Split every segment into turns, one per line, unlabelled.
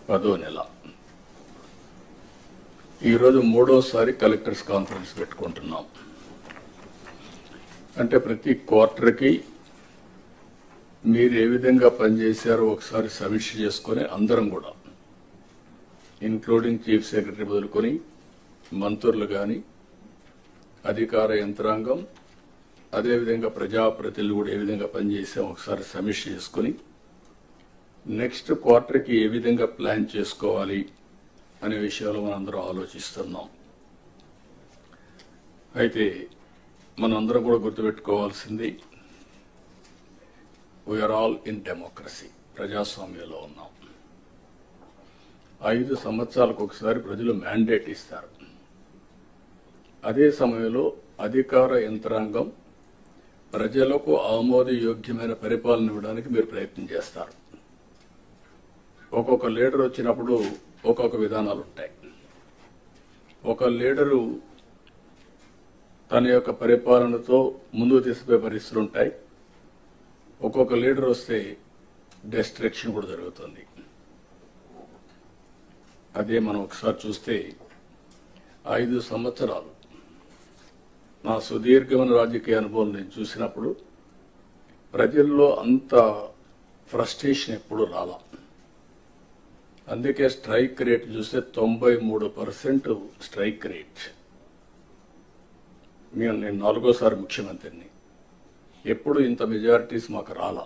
10వ నెల ఈరోజు 3వసారి కలెక్టర్స్ కాన్ఫరెన్స్ పెట్టుకుంటున్నాం. అంటే ప్రతి క్వార్టర్కి మీరు ఏ విధంగా పనిచేశారో ఒకసారి సమీక్ష చేసుకొని అందరం కూడా ఇంక్లూడింగ్ చీఫ్ సెక్రటరీ మొదలుకొని మంత్రులు కానీ అధికార యంత్రాంగం అదేవిధంగా ప్రజాప్రతినిధులు కూడా ఏ విధంగా పనిచేసాం ఒకసారి సమీక్ష చేసుకుని నెక్స్ట్ క్వార్టర్కి ఏ విధంగా ప్లాన్ చేసుకోవాలి అనే విషయాలు మనందరం ఆలోచిస్తున్నాం. అయితే మనందరం కూడా గుర్తుపెట్టుకోవాల్సింది వీఆర్ ఆల్ ఇన్ డెమోక్రసీ, ప్రజాస్వామ్యంలో ఉన్నాం. 5 సంవత్సరాలకు ఒకసారి ప్రజలు మ్యాండేట్ ఇస్తారు. అదే సమయంలో అధికార యంత్రాంగం ప్రజలకు ఆమోదయోగ్యమైన పరిపాలన ఇవ్వడానికి మీరు ప్రయత్నం చేస్తారు. ఒక్కొక్క లీడర్ వచ్చినప్పుడు ఒక్కొక్క విధానాలు ఉంటాయి. ఒక లీడరు తన యొక్క పరిపాలనతో ముందుకు తీసుకుపోయే పరిస్థితులు ఉంటాయి. ఒక్కొక్క లీడర్ వస్తే డిస్ట్రక్షన్ కూడా జరుగుతుంది. అదే మనం ఒకసారి చూస్తే 5 సంవత్సరాలు నా సుదీర్ఘమైన రాజకీయ అనుభవం నేను చూసినప్పుడు ప్రజల్లో అంత ఫ్రస్ట్రేషన్ ఎప్పుడు రాలా. అందుకే స్ట్రైక్ రేట్ చూస్తే 93% స్ట్రైక్ రేట్. నేను 4వసారి ముఖ్యమంత్రిని, ఎప్పుడు ఇంత మెజారిటీస్ మాకు రాలా.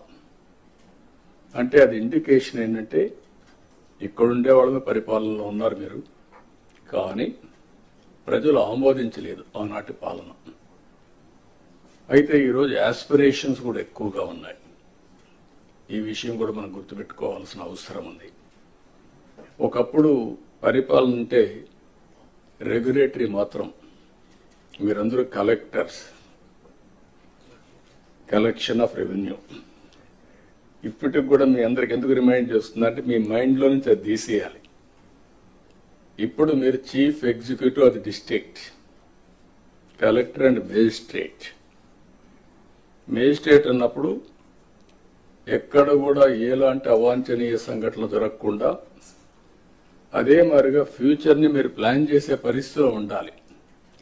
అంటే అది ఇండికేషన్ ఏంటంటే ఇక్కడుండే వాళ్ళమే పరిపాలనలో ఉన్నారు మీరు, కానీ ప్రజలు ఆమోదించలేదు ఆనాటి పాలన. అయితే ఈరోజు యాస్పిరేషన్స్ కూడా ఎక్కువగా ఉన్నాయి. ఈ విషయం కూడా మనం గుర్తుపెట్టుకోవాల్సిన అవసరం ఉంది. ఒకప్పుడు పరిపాలన అంటే రెగ్యులేటరీ మాత్రం, మీరందరూ కలెక్టర్స్, కలెక్షన్ ఆఫ్ రెవెన్యూ. ఇప్పటికి కూడా మీ అందరికి ఎందుకు రిమైండ్ చేస్తుందంటే మీ మైండ్లో నుంచి అది తీసేయాలి. ఇప్పుడు మీరు చీఫ్ ఎగ్జిక్యూటివ్ అది district, collector and magistrate. Magistrate అన్నప్పుడు ఎక్కడ కూడా ఎలాంటి అవాంఛనీయ సంఘటనలు జరగకుండా అదే మాదిరిగా ఫ్యూచర్ని మీరు ప్లాన్ చేసే పరిస్థితిలో ఉండాలి.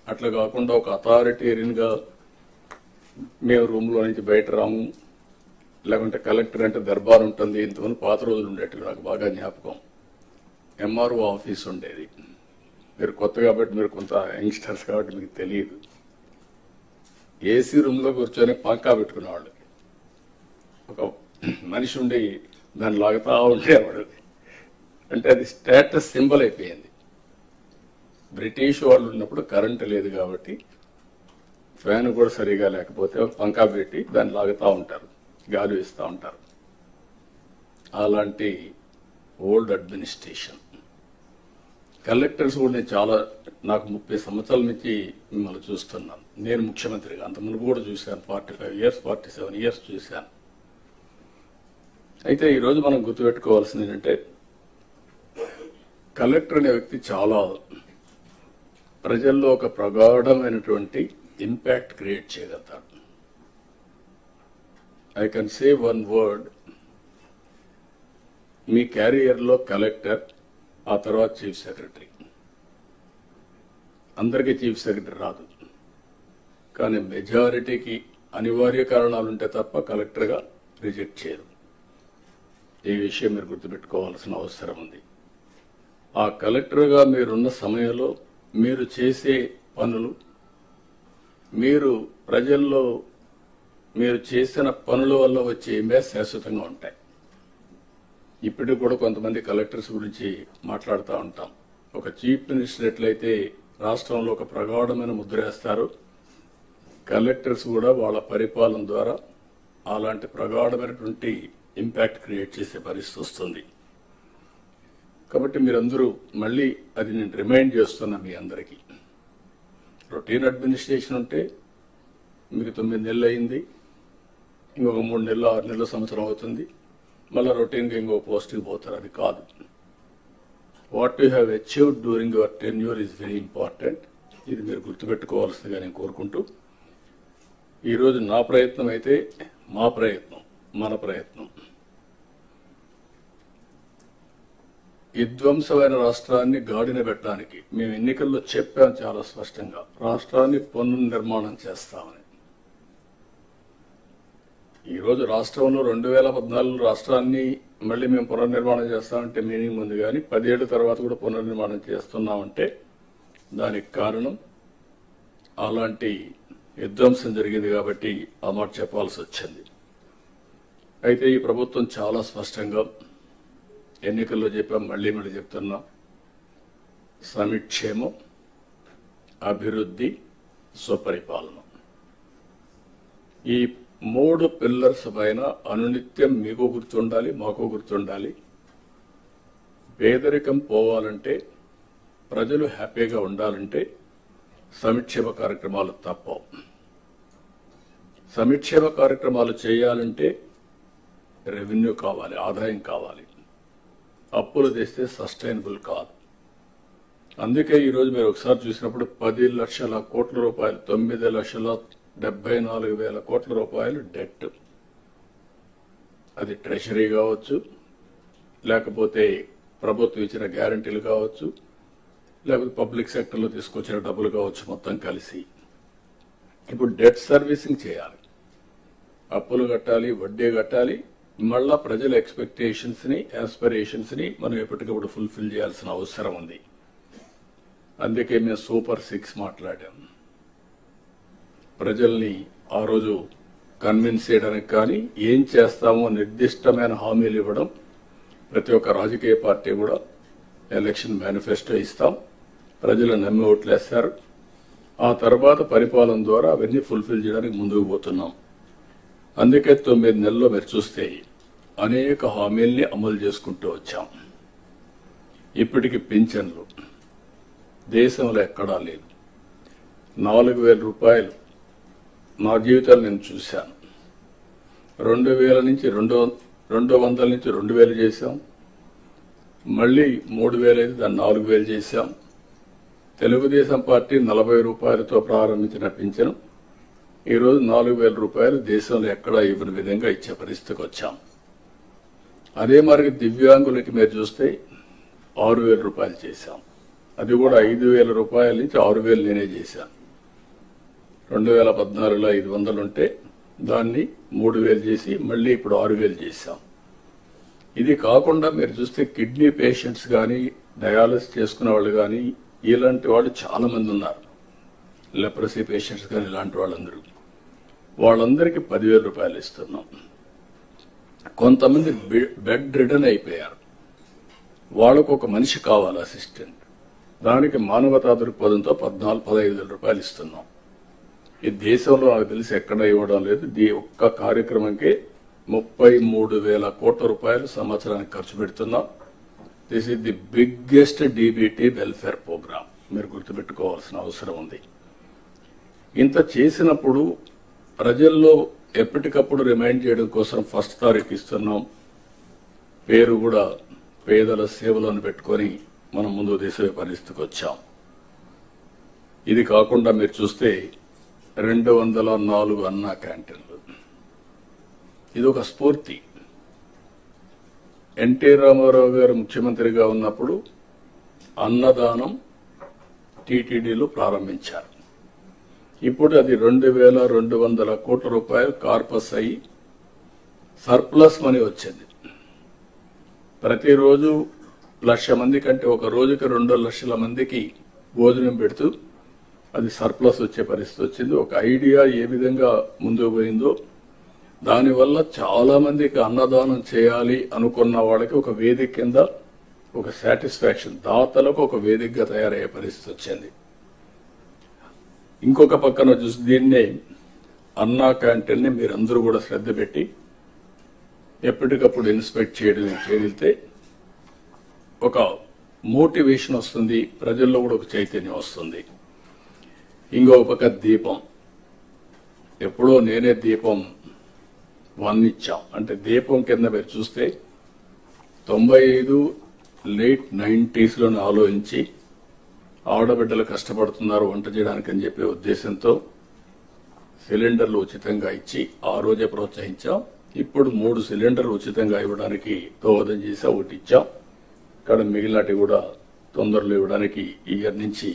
అట్లా కాకుండా ఒక అథారిటేరియన్గా మేము రూమ్లో నుంచి బయట రాము, లేకుంటే కలెక్టర్ అంటే దర్బార్ ఉంటుంది. ఇంతమంది పాత రోజులు ఉండేట్టు నాకు బాగా జ్ఞాపకం. ఎంఆర్ఓ ఆఫీస్ ఉండేది. మీరు కొత్త కాబట్టి, మీరు కొంత యంగ్స్టర్స్ కాబట్టి మీకు తెలియదు. ఏసీ రూమ్లో కూర్చొని పంకా పెట్టుకునేవాళ్ళు. ఒక మనిషి ఉండి దాన్ని లాగుతా ఉండేవాడు. అంటే అది స్టేటస్ సింబల్ అయిపోయింది. బ్రిటిష్ వాళ్ళు ఉన్నప్పుడు కరెంటు లేదు కాబట్టి ఫ్యాన్ కూడా సరిగా లేకపోతే పంకా పెట్టి దాన్ని లాగుతూ ఉంటారు, గాలి వేస్తూ ఉంటారు. అలాంటి ఓల్డ్ అడ్మినిస్ట్రేషన్. కలెక్టర్స్ కూడా నాకు 30 సంవత్సరాల నుంచి మిమ్మల్ని చూస్తున్నాను. నేను ముఖ్యమంత్రిగా అంత ముందు కూడా చూశాను. 45 years 47 years చూశాను. అయితే ఈరోజు మనం గుర్తుపెట్టుకోవాల్సింది ఏంటంటే కలెక్టర్ అనే వ్యక్తి చాలా ప్రజల్లో ఒక ప్రగాఢమైనటువంటి ఇంపాక్ట్ క్రియేట్ చేయగలుగుతాడు. I can say one word, మీ క్యారియర్లో కలెక్టర్, ఆ తర్వాత చీఫ్ సెక్రటరీ. అందరికీ చీఫ్ సెక్రటరీ రాదు, కానీ మెజారిటీకి అనివార్య కారణాలుంటే తప్ప కలెక్టర్గా రిజెక్ట్ చేయరు. ఈ విషయం మీరు గుర్తుపెట్టుకోవాల్సిన అవసరం ఉంది. ఆ కలెక్టర్గా మీరున్న సమయంలో మీరు చేసే పనులు, మీరు ప్రజల్లో మీరు చేసిన పనుల వల్ల వచ్చే ఇంపాక్ట్ శాశ్వతంగా ఉంటాయి. ఇప్పటికి కూడా కొంతమంది కలెక్టర్స్ గురించి మాట్లాడుతూ ఉంటాం. ఒక చీఫ్ మినిస్టర్ ఎట్లయితే రాష్ట్రంలో ఒక ప్రగాఢమైన ముద్ర వేస్తారు, కలెక్టర్స్ కూడా వాళ్ళ పరిపాలన ద్వారా అలాంటి ప్రగాఢమైనటువంటి ఇంపాక్ట్ క్రియేట్ చేసే పరిస్థితి వస్తుంది. కాబట్టి మీరందరూ మళ్ళీ అది నేను రిమైండ్ చేస్తున్నా మీ అందరికీ. రొటీన్ అడ్మినిస్ట్రేషన్ ఉంటే మీకు 9 నెలలు అయింది, ఇంకొక 3 నెలలు 6 నెలలు సంవత్సరం అవుతుంది, మళ్ళీ రొటీన్గా ఇంకో పోస్ట్కి పోతారు. అది కాదు. What you have achieved during your tenure is very important. ఇది మీరు గుర్తుపెట్టుకోవాల్సిందిగా నేను కోరుకుంటూ, ఈరోజు నా ప్రయత్నం అయితే మా ప్రయత్నం, మన ప్రయత్నం విధ్వంసమైన రాష్ట్రాన్ని గాడిన పెట్టడానికి మేము ఎన్నికల్లో చెప్పాం చాలా స్పష్టంగా, రాష్ట్రాన్ని పునర్నిర్మాణం చేస్తామని. ఈరోజు రాష్ట్రంలో 2014 రాష్ట్రాన్ని మళ్ళీ మేము పునర్నిర్మాణం చేస్తామంటే మీనింగ్ ఉంది, కానీ 10 ఏళ్ల తర్వాత కూడా పునర్నిర్మాణం చేస్తున్నామంటే దానికి కారణం అలాంటి విధ్వంసం జరిగింది కాబట్టి ఆ మాట చెప్పాల్సి వచ్చింది. అయితే ఈ ప్రభుత్వం చాలా స్పష్టంగా ఎన్నికల్లో చెప్పాం, మళ్ళీ చెప్తున్నాం, సమిక్షేమం, అభివృద్ధి, సుపరిపాలన, ఈ 3 పిల్లర్స్ పైన అనునిత్యం మీకు గుర్తుండాలి, మాకు గుర్తుండాలి. పేదరికం పోవాలంటే, ప్రజలు హ్యాపీగా ఉండాలంటే సంక్షేమ కార్యక్రమాలు తప్పవు. సంక్షేమ కార్యక్రమాలు చేయాలంటే రెవెన్యూ కావాలి, ఆదాయం కావాలి. అప్పులు తెస్తే సస్టైనబుల్ కాదు. అందుకే ఈరోజు మీరు ఒకసారి చూసినప్పుడు 10 లక్షల కోట్ల రూపాయలు, 9,74,000 కోట్ల రూపాయలు డెట్. అది ట్రెషరీ కావచ్చు, లేకపోతే ప్రభుత్వం ఇచ్చిన గ్యారంటీలు కావచ్చు, లేకపోతే పబ్లిక్ సెక్టర్లో తీసుకొచ్చిన డబ్బులు కావచ్చు, మొత్తం కలిసి ఇప్పుడు డెట్ సర్వీసింగ్ చేయాలి, అప్పులు కట్టాలి, వడ్డీ కట్టాలి. మళ్ళా ప్రజల ఎక్స్పెక్టేషన్స్ ని, ఆస్పిరేషన్స్ ని మనం ఎప్పటికప్పుడు ఫుల్ఫిల్ చేయాల్సిన అవసరం ఉంది. అందుకే మేము సూపర్ 6 మాట్లాడాం. ప్రజల్ని ఆ రోజు కన్విన్స్ చేయడానికి కానీ, ఏం చేస్తామో నిర్దిష్టమైన హామీలు ఇవ్వడం. ప్రతి ఒక్క రాజకీయ పార్టీ కూడా ఎలక్షన్ మేనిఫెస్టో ఇస్తాం, ప్రజలు నమ్మి ఓట్లేస్తారు. ఆ తర్వాత పరిపాలన ద్వారా అవన్నీ ఫుల్ఫిల్ చేయడానికి ముందుకు పోతున్నాం. అందుకే 9 నెలల్లో మీరు చూస్తే అనేక హామీల్ని అమలు చేసుకుంటూ వచ్చాం. ఇప్పటికి పింఛన్లు దేశంలో ఎక్కడా లేదు. 4,000 రూపాయలు నా జీవితాలు నేను చూశాను. 2,000 నుంచి 200 నుంచి 2,000 చేశాం. మళ్ళీ 3,000 అయితే దాన్ని 4,000 చేశాం. తెలుగుదేశం పార్టీ 40 రూపాయలతో ప్రారంభించిన పింఛను ఈరోజు 4,000 రూపాయలు దేశంలో ఎక్కడా ఇవ్వని విధంగా ఇచ్చే పరిస్థితికి వచ్చాం. అదే మరి దివ్యాంగులకి మీరు చూస్తే 6,000 రూపాయలు చేశాం. అది కూడా 5,000 రూపాయల నుంచి 6,000 నేనే చేశాను. 2014లో 500 ఉంటే దాన్ని 3,000 చేసి మళ్ళీ ఇప్పుడు 6,000 చేశాం. ఇది కాకుండా మీరు చూస్తే కిడ్నీ పేషెంట్స్ కానీ, డయాలసిస్ చేసుకునే వాళ్ళు కానీ, ఇలాంటి వాళ్ళు చాలా మంది ఉన్నారు. లెప్రసీ పేషెంట్స్ కానీ, ఇలాంటి వాళ్ళందరికీ 10,000 రూపాయలు ఇస్తున్నాం. కొంతమంది బెడ్ రిడన్ అయిపోయారు, వాళ్ళకు ఒక మనిషి కావాలి, అసిస్టెంట్. దానికి మానవతా దృక్పథంతో 14-15,000 రూపాయలు ఇస్తున్నాం. ఈ దేశంలో నాకు తెలిసి ఎక్కడ ఇవ్వడం లేదు. ఈ ఒక్క కార్యక్రమంకే 33,000 కోట్ల రూపాయలు సంవత్సరానికి ఖర్చు పెడుతున్నాం. This is the biggest DBT welfare programme. మీరు గుర్తుపెట్టుకోవాల్సిన అవసరం ఉంది. ఇంత చేసినప్పుడు ప్రజల్లో ఎప్పటికప్పుడు రిమైండ్ చేయడం కోసం 1 తారీఖు ఇస్తున్నాం. పేరు కూడా పేదల సేవలను పెట్టుకొని మనం ముందు తీసే పరిస్థితికి వచ్చాం. ఇది కాకుండా మీరు చూస్తే 204 అన్నా క్యాంటీన్లు. ఇది ఒక స్ఫూర్తి. ఎన్టీ రామారావు గారు ముఖ్యమంత్రిగా ఉన్నప్పుడు అన్నదానం టీటీడీలో ప్రారంభించారు. ఇప్పుడు అది 2,200 కోట్ల రూపాయలు కార్పస్ అయ్యి సర్ప్లస్ మనీ వచ్చింది. ప్రతిరోజు 1,00,000 మంది కంటే ఒక రోజుకి 2 లక్షల మందికి భోజనం పెడుతూ అది సర్ప్లస్ వచ్చే పరిస్థితి వచ్చింది. ఒక ఐడియా ఏ విధంగా ముందుకు పోయిందో, దానివల్ల చాలా మందికి అన్నదానం చేయాలి అనుకున్న వాళ్ళకి ఒక వేదిక కింద ఒక సాటిస్ఫాక్షన్, దాతలకు ఒక వేదికగా తయారయ్యే పరిస్థితి వచ్చింది. ఇంకొక పక్కన చూసి దీన్నే అన్నా క్యాంటీన్ని మీరందరూ కూడా శ్రద్ధ పెట్టి ఎప్పటికప్పుడు ఇన్స్పెక్ట్ చేయగలిగితే ఒక మోటివేషన్ వస్తుంది, ప్రజల్లో కూడా ఒక చైతన్యం వస్తుంది. ఇంకొక పక్క దీపం, ఎప్పుడో నేనే దీపం 1 ఇచ్చాం. అంటే దీపం కింద మీరు చూస్తే 95 లేట్ 90s ఆలోచించి ఆడబిడ్డలు కష్టపడుతున్నారు వంట చేయడానికి అని చెప్పే ఉద్దేశంతో సిలిండర్లు ఉచితంగా ఇచ్చి ఆ రోజే ప్రోత్సహించాం. ఇప్పుడు 3 సిలిండర్లు ఉచితంగా ఇవ్వడానికి దోహదం చేసి ఒకటి ఇచ్చాం. ఇక్కడ మిగిలినటి కూడా తొందరలో ఇవ్వడానికి ఇయర్ నుంచి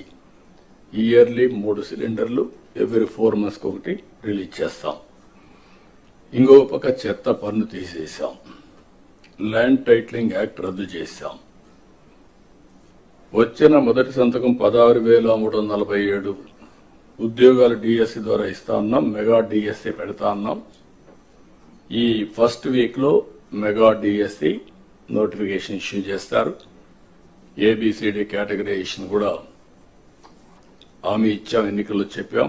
ఇయర్లీ 3 సిలిండర్లు ఎవ్రీ 4 months ఒకటి రిలీజ్ చేస్తాం. ఇంకో పక్క చెత్త పన్ను తీసేసాం. ల్యాండ్ టైటిలింగ్ యాక్ట్ రద్దు చేశాం. వచ్చిన మొదటి సంతకం 16,347 ఉద్యోగాలు డిఎస్సి ద్వారా ఇస్తా ఉన్నాం. మెగా డిఎస్సి పెడతా ఉన్నాం. ఈ ఫస్ట్ వీక్ లో మెగా డిఎస్సి నోటిఫికేషన్ ఇష్యూ చేస్తారు. ఏబిసిడి కేటగరైజేషన్ కూడా హామీ ఇచ్చాం, ఎన్నికల్లో చెప్పాం.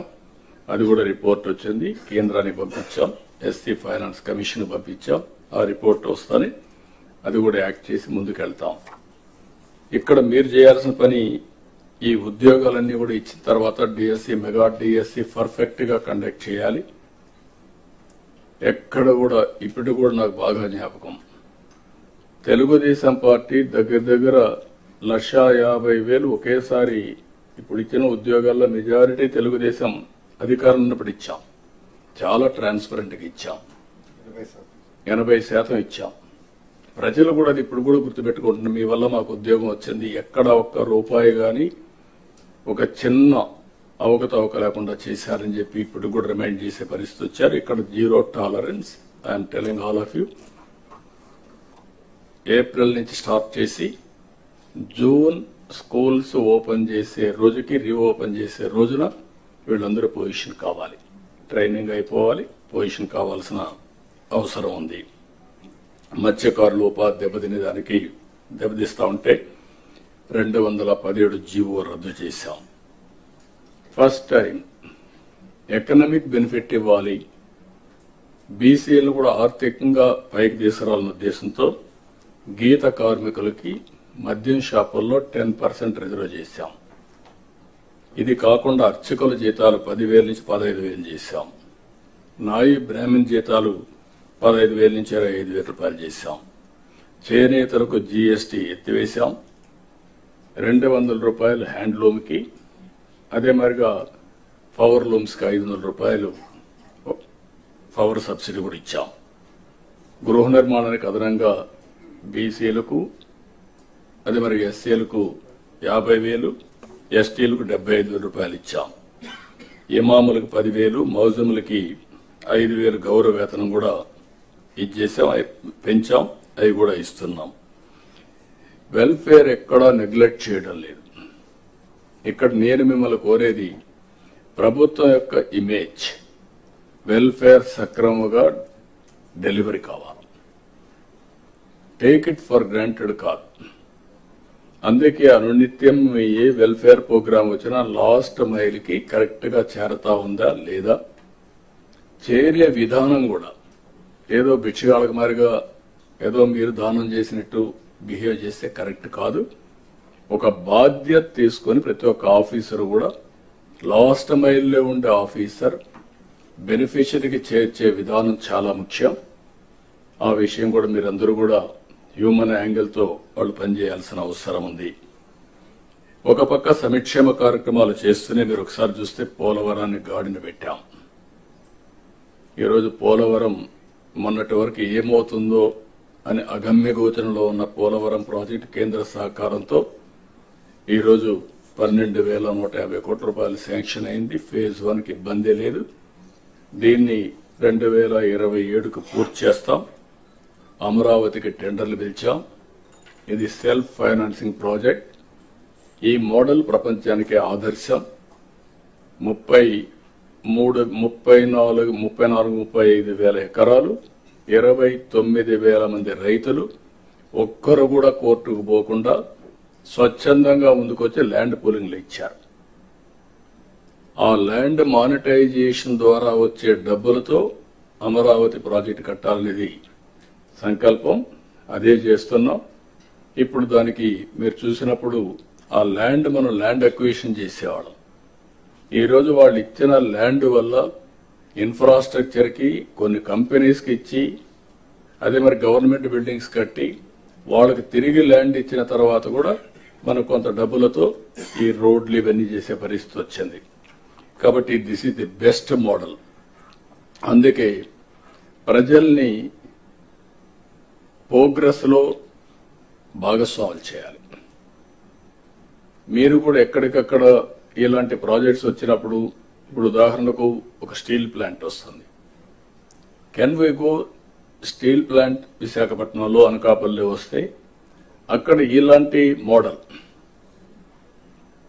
అది కూడా రిపోర్ట్ వచ్చింది, కేంద్రానికి పంపించాం. ఎస్సీ ఫైనాన్స్ కమిషన్ పంపించాం. ఆ రిపోర్ట్ వస్తానే అది కూడా యాక్ట్ చేసి ముందుకెళ్తాం. ఇక్కడ మీరు చేయాల్సిన పని ఈ ఉద్యోగాలన్నీ కూడా ఇచ్చిన తర్వాత డిఎస్సి మెగా డిఎస్సి పర్ఫెక్ట్ గా కండక్ట్ చేయాలి. ఎక్కడ కూడా ఇప్పుడు కూడా నాకు బాగా జ్ఞాపకం, తెలుగుదేశం పార్టీ దగ్గర 1,50,000 ఒకేసారి ఇప్పుడు ఇచ్చిన ఉద్యోగాల్లో మెజారిటీ తెలుగుదేశం అధికారం ఉన్నప్పుడు ఇచ్చాం. చాలా ట్రాన్స్పరెంట్ గా ఇచ్చాం. 80% ఇచ్చాం. ప్రజలు కూడా అది ఇప్పుడు కూడా గుర్తుపెట్టుకుంటున్నారు. మీ వల్ల మాకు ఉద్యోగం వచ్చింది. ఎక్కడ ఒక్క రూపాయి గాని ఒక చిన్న అవకతవక లేకుండా చేశారని చెప్పి ఇప్పుడు కూడా రిమైండ్ చేసే పరిస్థితి వచ్చారు. ఇక్కడ 0 tolerance. I'm telling all of you. April నుంచి స్టార్ట్ చేసి జూన్ స్కూల్స్ ఓపెన్ చేసే రోజుకి రీఓపెన్ చేసే రోజున వీళ్ళందరూ పొజిషన్ కావాలి. ట్రైనింగ్ అయిపోవాలి. పొజిషన్ కావాల్సిన అవసరం ఉంది. మత్స్యకారులు ఉపాధి దెబ్బతినేదానికి దెబ్బతీస్తా ఉంటే 217 జీవో రద్దు చేశాం. ఫస్ట్ టైం ఎకనామిక్ బెనిఫిట్ ఇవ్వాలి, బీసీలు కూడా ఆర్థికంగా పైకి తీసుకురావాలన్న ఉద్దేశంతో గీత కార్మికులకి మద్యం షాపుల్లో 10% రిజర్వ్ చేశాం. ఇది కాకుండా అర్చకుల జీతాలు 10,000 నుంచి 15,000 చేశాం. నాయి బ్రాహ్మణ్ జీతాలు 15,000 నుంచి 25,000 రూపాయలు చేశాం. చేనేతలకు జీఎస్టీ ఎత్తివేశాం. 200 రూపాయలు హ్యాండ్లూమ్ కి, అదే మరిగా పవర్ లూమ్స్ కి 500 రూపాయలు పవర్ సబ్సిడీ కూడా ఇచ్చాం. గృహ నిర్మాణానికి అదనంగా బీసీలకు, అదే మరి ఎస్సీలకు 50,000, ఎస్టీలకు 75,000 రూపాయలు ఇచ్చాం. ఇమాములకు 10,000, మౌజములకి 5,000 గౌరవ వేతనం కూడా ఇచ్చేసాం, పెంచాం. అవి కూడా ఇస్తున్నాం. వెల్ఫేర్ ఎక్కడా నెగ్లెక్ట్ చేయడం లేదు. ఇక్కడ నేను మిమ్మల్ని కోరేది ప్రభుత్వం యొక్క ఇమేజ్, వెల్ఫేర్ సక్రమంగా డెలివరీ కావాలి. టేక్ ఇట్ ఫర్ గ్రాంటెడ్ కాదు. అందుకే అనునిత్యం ఏ వెల్ఫేర్ ప్రోగ్రామ్ వచ్చినా లాస్ట్ మైల్ కి కరెక్ట్ గా చేరతా ఉందా లేదా, చేరే విధానం కూడా ఏదో భిక్షగాళ్ళకి మారిగా ఏదో మీరు దానం చేసినట్టు బిహేవ్ చేస్తే కరెక్ట్ కాదు. ఒక బాధ్యత తీసుకొని ప్రతి ఒక్క ఆఫీసర్ కూడా లాస్ట్ మైల్లో ఉండే ఆఫీసర్ బెనిఫిషరీకి చేర్చే విధానం చాలా ముఖ్యం. ఆ విషయం కూడా మీరందరూ కూడా హ్యూమన్ యాంగిల్ తో వాళ్ళు పనిచేయాల్సిన అవసరం ఉంది. ఒక పక్క సంక్షేమ కార్యక్రమాలు చేస్తూనే మీరు ఒకసారి చూస్తే పోలవరాన్ని గాడిన పెట్టాం. ఈరోజు పోలవరం మొన్నటి వరకు ఏమవుతుందో అని అగమ్య గోచరంలో ఉన్న పోలవరం ప్రాజెక్టు కేంద్ర సహకారంతో ఈరోజు 12,150 కోట్ల రూపాయలు శాంక్షన్ అయింది. ఫేజ్ 1 కి ఇబ్బంది లేదు. దీన్ని 2027కు పూర్తి చేస్తాం. అమరావతికి టెండర్లు పిలిచాం. ఇది సెల్ఫ్ ఫైనాన్సింగ్ ప్రాజెక్ట్. ఈ మోడల్ ప్రపంచానికి ఆదర్శం. 34-35 వేల ఎకరాలు, 29,000 మంది రైతులు, ఒక్కరు కూడా కోర్టుకు పోకుండా స్వచ్ఛందంగా ముందుకొచ్చి ల్యాండ్ పూలింగ్లు ఇచ్చారు. ఆ ల్యాండ్ మానిటైజేషన్ ద్వారా వచ్చే డబ్బులతో అమరావతి ప్రాజెక్టు కట్టాలనేది సంకల్పం. అదే చేస్తున్నాం. ఇప్పుడు దానికి మీరు చూసినప్పుడు ఆ ల్యాండ్ మనం ల్యాండ్ అక్విజిషన్ చేసేవాళ్ళం. ఈరోజు వాళ్ళు ఇచ్చిన ల్యాండ్ వల్ల ఇన్ఫ్రాస్ట్రక్చర్ కి, కొన్ని కంపెనీస్ కి ఇచ్చి, అదే మరి గవర్నమెంట్ బిల్డింగ్స్ కట్టి వాళ్ళకి తిరిగి ల్యాండ్ ఇచ్చిన తర్వాత కూడా మనకు కొంత డబ్బులతో ఈ రోడ్లు ఇవన్నీ చేసే పరిస్థితి వచ్చింది. కాబట్టి this is the best model. అందుకే ప్రజల్ని ప్రోగ్రెస్ లో భాగస్వాములు చేయాలి. మీరు కూడా ఎక్కడికక్కడ ఇలాంటి ప్రాజెక్ట్స్ వచ్చినప్పుడు, ఇప్పుడు ఉదాహరణకు ఒక స్టీల్ ప్లాంట్ వస్తుంది. Can we go steel plant విశాఖపట్నంలో, అనకాపల్లి వస్తే అక్కడ ఇలాంటి model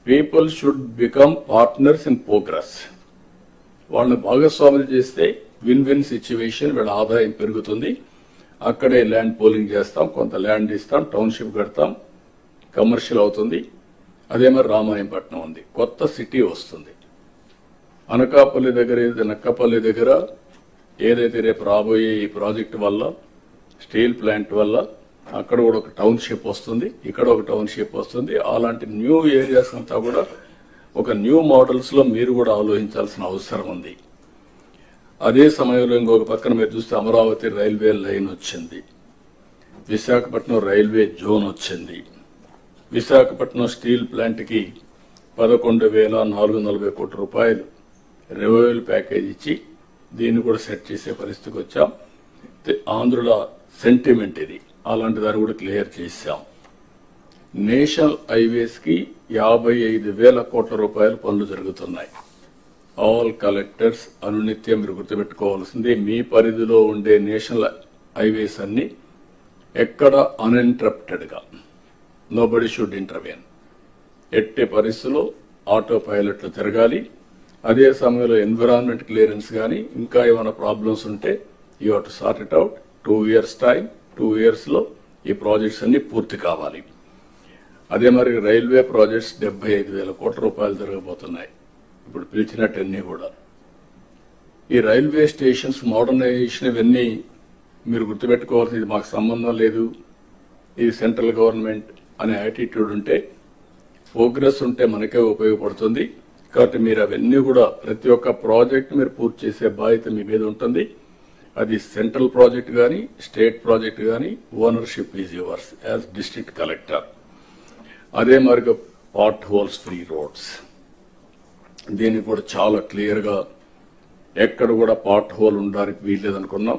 people should become partners in progress. వాళ్ళని భాగస్వాములు చేస్తే విన్ విన్ సిచ్యువేషన్, వీళ్ళ ఆదాయం పెరుగుతుంది. అక్కడే ల్యాండ్ పోలింగ్ చేస్తాం, కొంత ల్యాండ్ ఇస్తాం, టౌన్షిప్ కడతాం, కమర్షియల్ అవుతుంది. అదే మరి రామాయంపట్నం ఉంది, కొత్త సిటీ వస్తుంది. అనకాపల్లి దగ్గర, నక్కపల్లి దగ్గర ఏదైతే రేపు రాబోయే ఈ ప్రాజెక్టు వల్ల, స్టీల్ ప్లాంట్ వల్ల అక్కడ కూడా ఒక టౌన్షిప్ వస్తుంది, ఇక్కడ ఒక టౌన్షిప్ వస్తుంది. అలాంటి న్యూ ఏరియాస్ అంతా కూడా ఒక న్యూ మోడల్స్ లో మీరు కూడా ఆలోచించాల్సిన అవసరం ఉంది. అదే సమయంలో ఇంకొక పక్కన మీరు చూస్తే అమరావతి రైల్వే లైన్ వచ్చింది, విశాఖపట్నం రైల్వే జోన్ వచ్చింది. విశాఖపట్నం స్టీల్ ప్లాంట్ కి 11,440 కోట్ల రూపాయలు రెవెన్యూ ప్యాకేజ్ ఇచ్చి దీన్ని కూడా సెట్ చేసే పరిస్థితికి వచ్చాం. ఆంధ్రుల సెంటిమెంట్ ఇది, అలాంటి దాన్ని కూడా క్లియర్ చేశాం. నేషనల్ హైవేస్ కి 55,000 కోట్ల రూపాయల పనులు జరుగుతున్నాయి. ఆల్ కలెక్టర్స్ అనునిత్యం మీరు గుర్తుపెట్టుకోవాల్సింది, మీ పరిధిలో ఉండే నేషనల్ హైవేస్ అన్ని ఎక్కడ అన్ఇంటరప్టెడ్ గా, నోబడి షుడ్ ఇంటర్వెన్, ఎట్టి పరిస్థితుల్లో ఆటో పైలట్లు తిరగాలి. అదే సమయంలో ఎన్విరాన్మెంట్ క్లియరెన్స్ కానీ ఇంకా ఏమైనా ప్రాబ్లమ్స్ ఉంటే you have to sort it out. 2 years time, 2 years లో ఈ ప్రాజెక్ట్స్ అన్ని పూర్తి కావాలి. అదే మరి రైల్వే ప్రాజెక్ట్స్ 75,000 కోట్ల రూపాయలు జరగబోతున్నాయి ఇప్పుడు పిలిచినట్టన్నీ కూడా. ఈ రైల్వే స్టేషన్స్ మోడర్నైజేషన్ ఇవన్నీ మీరు గుర్తుపెట్టుకోవాల్సింది, ఇది మాకు సంబంధం లేదు, ఇది సెంట్రల్ గవర్నమెంట్ అనే యాటిట్యూడ్ ఉంటే, ప్రోగ్రెస్ ఉంటే మనకే ఉపయోగపడుతుంది. కాబట్టి మీరు అవన్నీ కూడా ప్రతి ఒక్క ప్రాజెక్ట్ మీరు పూర్తి చేసే బాధ్యత మీ మీద ఉంటుంది. అది సెంట్రల్ ప్రాజెక్ట్ కానీ, స్టేట్ ప్రాజెక్ట్ కానీ, ownership is yours as district collector. అదే మరి పార్ట్ హోల్స్ ఫ్రీ రోడ్స్, దీన్ని కూడా చాలా క్లియర్ గా ఎక్కడ కూడా పార్ట్ హోల్ ఉండడానికి వీల్లేదనుకున్నాం.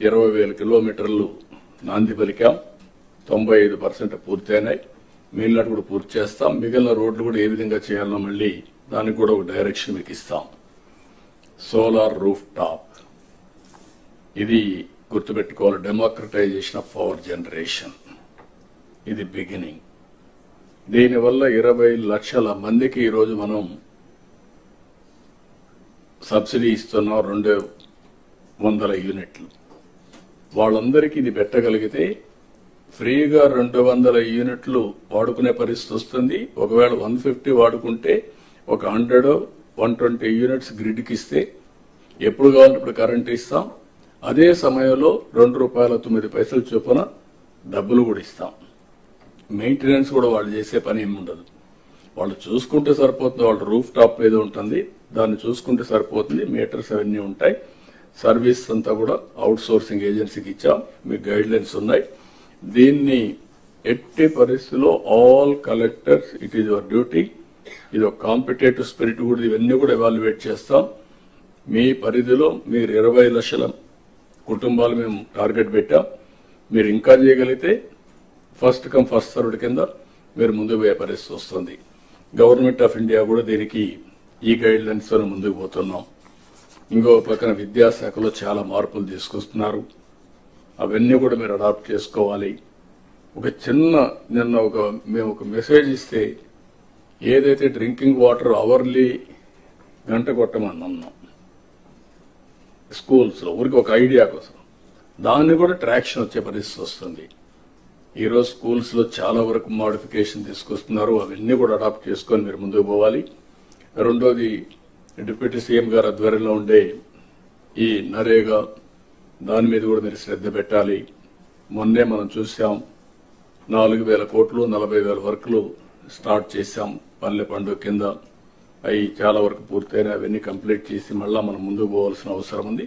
20,000 కిలోమీటర్లు నాంది పలికాం, 95% పూర్తయినాయి. మిగిలినట్టు కూడా పూర్తి చేస్తాం. మిగిలిన రోడ్లు కూడా ఏ విధంగా చేయాలన్నా మళ్ళీ దానికి కూడా ఒక డైరెక్షన్ మీకు ఇస్తాం. సోలార్ రూఫ్ టాప్, ఇది గుర్తుపెట్టుకోవాలి, డెమోక్రటైజేషన్ ఆఫ్ పవర్ జనరేషన్, ఇది బిగినింగ్. దీనివల్ల 20 లక్షల మందికి ఈరోజు మనం సబ్సిడీ ఇస్తున్నాం, 200 యూనిట్లు. వాళ్ళందరికీ ఇది పెట్టగలిగితే ఫ్రీగా 200 యూనిట్లు వాడుకునే పరిస్థితి వస్తుంది. ఒకవేళ 150 వాడుకుంటే ఒక 100-120 యూనిట్స్ గ్రిడ్కి ఇస్తే ఎప్పుడు కావాలంటే ఇప్పుడు కరెంట్ ఇస్తాం. అదే సమయంలో ₹2.09 చొప్పున డబ్బులు కూడా ఇస్తాం. మెయింటెనెన్స్ కూడా వాళ్ళు చేసే పని ఏమి ఉండదు, వాళ్ళు చూసుకుంటే సరిపోతుంది. వాళ్ళ రూఫ్ టాప్ మీద ఉంటుంది, దాన్ని చూసుకుంటే సరిపోతుంది. మీటర్స్ అవన్నీ ఉంటాయి. సర్వీస్ అంతా కూడా అవుట్ సోర్సింగ్ ఏజెన్సీకి ఇచ్చాం. మీకు గైడ్ లైన్స్ ఉన్నాయి. దీన్ని ఎట్టి పరిస్థితుల్లో all collectors, it is your duty. ఇది ఒక కాంపిటేటివ్ స్పిరిట్ కూడా, ఇవన్నీ కూడా ఎవాల్యుయేట్ చేస్తాం. మీ పరిధిలో మీరు 20 లక్షల కుటుంబాలు మేము టార్గెట్ పెట్టాం. మీరు ఇంకా చేయగలిగితే ఫస్ట్ కమ్ ఫస్ట్ సర్వ్డ్ కింద మీరు ముందుకు పోయే పరిస్థితి వస్తుంది. గవర్నమెంట్ ఆఫ్ ఇండియా కూడా దీనికి ఈ గైడ్ లైన్స్ తో ముందుకు పోతున్నాం. ఇంకో పక్కన విద్యాశాఖలో చాలా మార్పులు తీసుకొస్తున్నారు, అవన్నీ కూడా మీరు అడాప్ట్ చేసుకోవాలి. ఒక చిన్న నిన్న మేము ఒక మెసేజ్ ఇస్తే ఏదైతే డ్రింకింగ్ వాటర్ అవర్లీ గంట కొట్టమన్నాం స్కూల్స్ లో, ఊరికి ఒక ఐడియా కోసం, దాన్ని కూడా ట్రాక్షన్ వచ్చే పరిస్థితి వస్తుంది. ఈరోజు స్కూల్స్ లో చాలా వరకు మోడిఫికేషన్ తీసుకొస్తున్నారు, అవన్నీ కూడా అడాప్ట్ చేసుకొని మీరు ముందుకు పోవాలి. రెండోది, డిప్యూటీ సీఎం గారు ఆధ్వర్యంలో ఉండే ఈ నరేగా, దాని మీద కూడా మీరు శ్రద్ధ పెట్టాలి. మొన్నే మనం చూసాం 4,000 కోట్లు 40,000 వర్కులు స్టార్ట్ చేశాం పల్లె పండుగ కింద. అవి చాలా వరకు పూర్తయిన, అవన్నీ కంప్లీట్ చేసి మళ్ళా మనం ముందుకు పోవాల్సిన అవసరం ఉంది.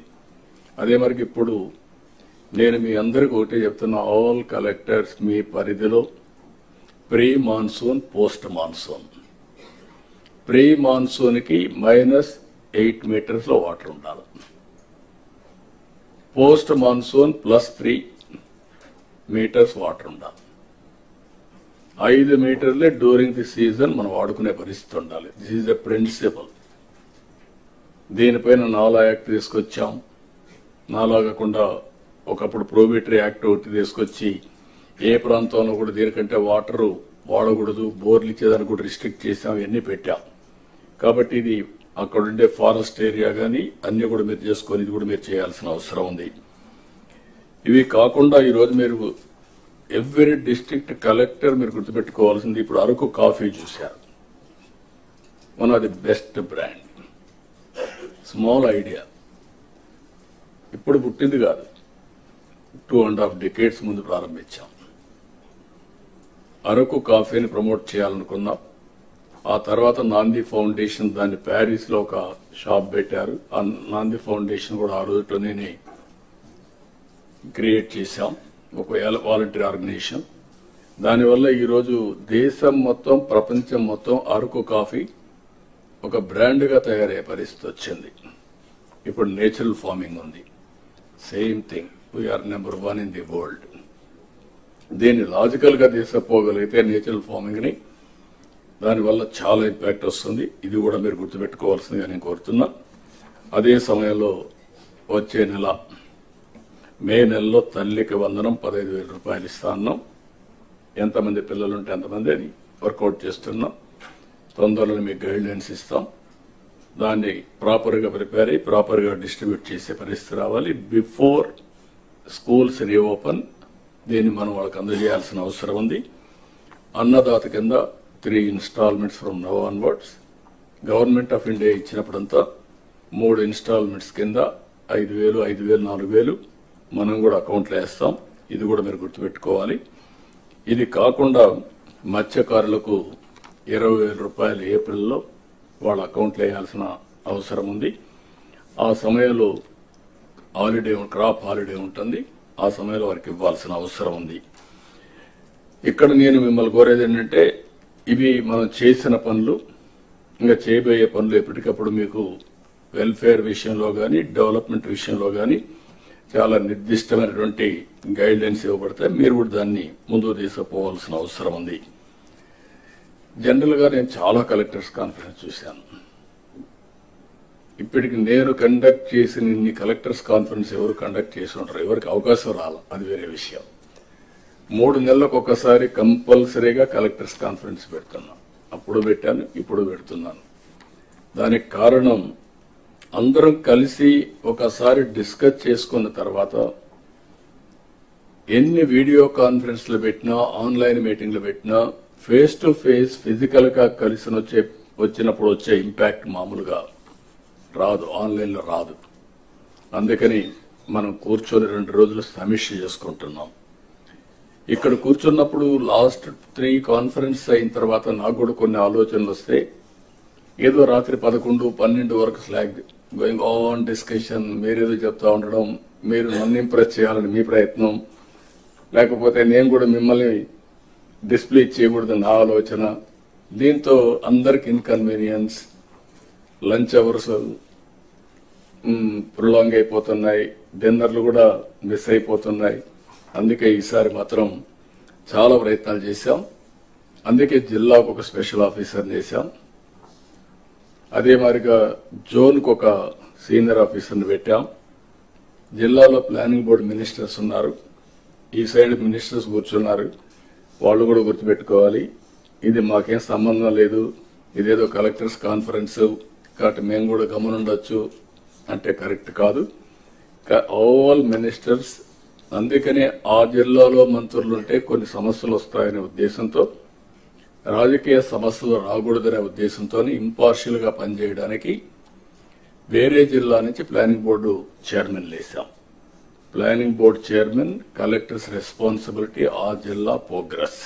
అదే మరికి ఇప్పుడు నేను మీ అందరికీ ఒకటే చెప్తున్నా, ఆల్ కలెక్టర్స్ మీ పరిధిలో pre monsoon, post monsoon. Pre monsoon కి -8 మీటర్స్ లో వాటర్ ఉండాలి, పోస్ట్ మాన్సూన్ +3 మీటర్స్ వాటర్ ఉండాలి. 5 మీటర్లే డ్యూరింగ్ ది సీజన్ మనం వాడుకునే పరిస్థితి ఉండాలి. This is a principle. దీనిపైన నాలా యాక్ట్ తీసుకొచ్చాం. నాలా కాకుండా ఒకప్పుడు ప్రోబేటరీ యాక్ట్ ఒకటి తీసుకొచ్చి ఏ ప్రాంతంలో కూడా దీనికంటే వాటర్ వాడకూడదు, బోర్లు ఇచ్చేదానికి కూడా రిస్ట్రిక్ట్ చేసాం, ఇవన్నీ పెట్టాం. కాబట్టి ఇది అక్కడుండే ఫారెస్ట్ ఏరియా కానీ అన్ని కూడా మీరు చేసుకొని ఇది కూడా మీరు చేయాల్సిన అవసరం ఉంది. ఇవి కాకుండా ఈరోజు మీరు ఎవ్రీ డిస్ట్రిక్ట్ కలెక్టర్ మీరు గుర్తుపెట్టుకోవాల్సింది, ఇప్పుడు అరకు కాఫీ చూశారు, one of the best brand. Small idea, ఇప్పుడు పుట్టింది కాదు, 2.5 decades ముందు ప్రారంభించాం. అరకు కాఫీని ప్రమోట్ చేయాలనుకున్నాం. ఆ తర్వాత నాంది ఫౌండేషన్ దాన్ని ప్యారిస్ లో ఒక షాప్ పెట్టారు. ఆ నాంది ఫౌండేషన్ కూడా ఆ రోజులోనే క్రియేట్ చేశాం, ఒక వాలంటీర్ ఆర్గనైజేషన్. దానివల్ల ఈరోజు దేశం మొత్తం, ప్రపంచం మొత్తం అరకు కాఫీ ఒక బ్రాండ్గా తయారయ్యే పరిస్థితి వచ్చింది. ఇప్పుడు నేచురల్ ఫార్మింగ్ ఉంది, సేమ్ థింగ్, వీఆర్ నెంబర్ 1 ఇన్ ది వరల్డ్. దీన్ని లాజికల్ గా తీసుకుపోగలిగితే నేచురల్ ఫార్మింగ్ ని, దానివల్ల చాలా ఇంపాక్ట్ వస్తుంది. ఇది కూడా మీరు గుర్తుపెట్టుకోవాల్సిందిగా నేను కోరుతున్నా. అదే సమయంలో వచ్చే నెల మే నెలలో తల్లికి వందనం 15,000 రూపాయలు ఇస్తా అన్నాం. ఎంతమంది పిల్లలుంటే ఎంతమంది అని వర్కౌట్ చేస్తున్నాం. తొందరలో మీకు గైడ్ లైన్స్ ఇస్తాం. దాన్ని ప్రాపర్ గా ప్రిపేర్ అయ్యి ప్రాపర్ గా డిస్ట్రిబ్యూట్ చేసే పరిస్థితి రావాలి. బిఫోర్ స్కూల్స్ రీఓపెన్ దీన్ని మనం వాళ్ళకి అందజేయాల్సిన అవసరం ఉంది. అన్నదాత కింద 3 installments from now onwards. Government of India ఇచ్చినప్పుడంతా 3 installments కింద 5,000, 5,000, 4,000 మనం కూడా అకౌంట్లో వేస్తాం. ఇది కూడా మీరు గుర్తుపెట్టుకోవాలి. ఇది కాకుండా మత్స్యకారులకు 20,000 రూపాయలు ఏప్రిల్లో వాళ్ళ అకౌంట్లో వేయాల్సిన అవసరం ఉంది. ఆ సమయంలో హాలిడే, క్రాప్ హాలిడే ఉంటుంది. ఆ సమయంలో వారికి ఇవ్వాల్సిన అవసరం ఉంది. ఇక్కడ నేను మిమ్మల్ని కోరేది ఏంటంటే, ఇవి మనం చేసిన పనులు, ఇంకా చేయబోయే పనులు ఎప్పటికప్పుడు మీకు వెల్ఫేర్ విషయంలో కానీ డెవలప్మెంట్ విషయంలో కానీ చాలా నిర్దిష్టమైనటువంటి గైడ్ లైన్స్ ఇవ్వబడతాయి. మీరు కూడా దాన్ని ముందుకు తీసుకుపోవాల్సిన అవసరం ఉంది. జనరల్ గా నేను చాలా కలెక్టర్స్ కాన్ఫరెన్స్ చూశాను. ఇప్పటికి నేను కండక్ట్ చేసిన ఇన్ని కలెక్టర్స్ కాన్ఫరెన్స్ ఎవరు కండక్ట్ చేసి ఉంటారు, ఎవరికి అవకాశం రాల, అది వేరే విషయం. 3 నెలలకు ఒకసారి కంపల్సరీగా కలెక్టర్స్ కాన్ఫరెన్స్ పెడుతున్నాను. అప్పుడు పెట్టాను, ఇప్పుడు పెడుతున్నాను. దానికి కారణం అందరం కలిసి ఒకసారి డిస్కస్ చేసుకున్న తర్వాత ఎన్ని వీడియో కాన్ఫరెన్స్లు పెట్టినా, ఆన్లైన్ మీటింగ్లు పెట్టినా, ఫేస్ టు ఫేస్ ఫిజికల్ గా కలిసి వచ్చినప్పుడు వచ్చే ఇంపాక్ట్ మామూలుగా రాదు, ఆన్లైన్లో రాదు. అందుకని మనం కూర్చొని 2 రోజులు సమీక్ష చేసుకుంటున్నాం. ఇక్కడ కూర్చున్నప్పుడు లాస్ట్ 3 కాన్ఫరెన్స్ అయిన తర్వాత నాకు కూడా కొన్ని ఆలోచనలు వస్తే, ఏదో రాత్రి 11, 12 వరకు స్లాగ్ గోయింగ్ ఆన్ డిస్కషన్, మీరేదో చెప్తా ఉండడం, మీరు నన్ను ఇంప్రెస్ చేయాలని మీ ప్రయత్నం, లేకపోతే నేను కూడా మిమ్మల్ని డిస్ప్లే చేయకూడదు నా ఆలోచన. దీంతో అందరికి ఇన్కన్వీనియన్స్, లంచ్ అవర్స్ ప్రొలాంగ్ అయిపోతున్నాయి, డిన్నర్లు కూడా మిస్ అయిపోతున్నాయి. అందుకే ఈసారి మాత్రం చాలా ప్రయత్నాలు చేశాం. అందుకే జిల్లాకు ఒక స్పెషల్ ఆఫీసర్ చేశాం. అదే మాదిరిగా జోన్కు ఒక సీనియర్ ఆఫీసర్ని పెట్టాం. జిల్లాలో ప్లానింగ్ బోర్డు మినిస్టర్స్ ఉన్నారు, ఈ సైడ్ మినిస్టర్స్ కూర్చున్నారు. వాళ్ళు కూడా గుర్తుపెట్టుకోవాలి, ఇది మాకేం సంబంధం లేదు, ఇదేదో కలెక్టర్స్ కాన్ఫరెన్స్ కాబట్టి మేము కూడా గమనుండొచ్చు అంటే కరెక్ట్ కాదు. All ministers. అందుకనే ఆ జిల్లాలో మంత్రులుంటే కొన్ని సమస్యలు వస్తాయనే ఉద్దేశంతో, రాజకీయ సమస్యలు రాకూడదనే ఉద్దేశంతో ఇంపార్షియల్ గా పనిచేయడానికి వేరే జిల్లా నుంచి ప్లానింగ్ బోర్డు చైర్మన్ వేశాం. Planning board chairman, collectors responsibility ఆ జిల్లా ప్రోగ్రెస్.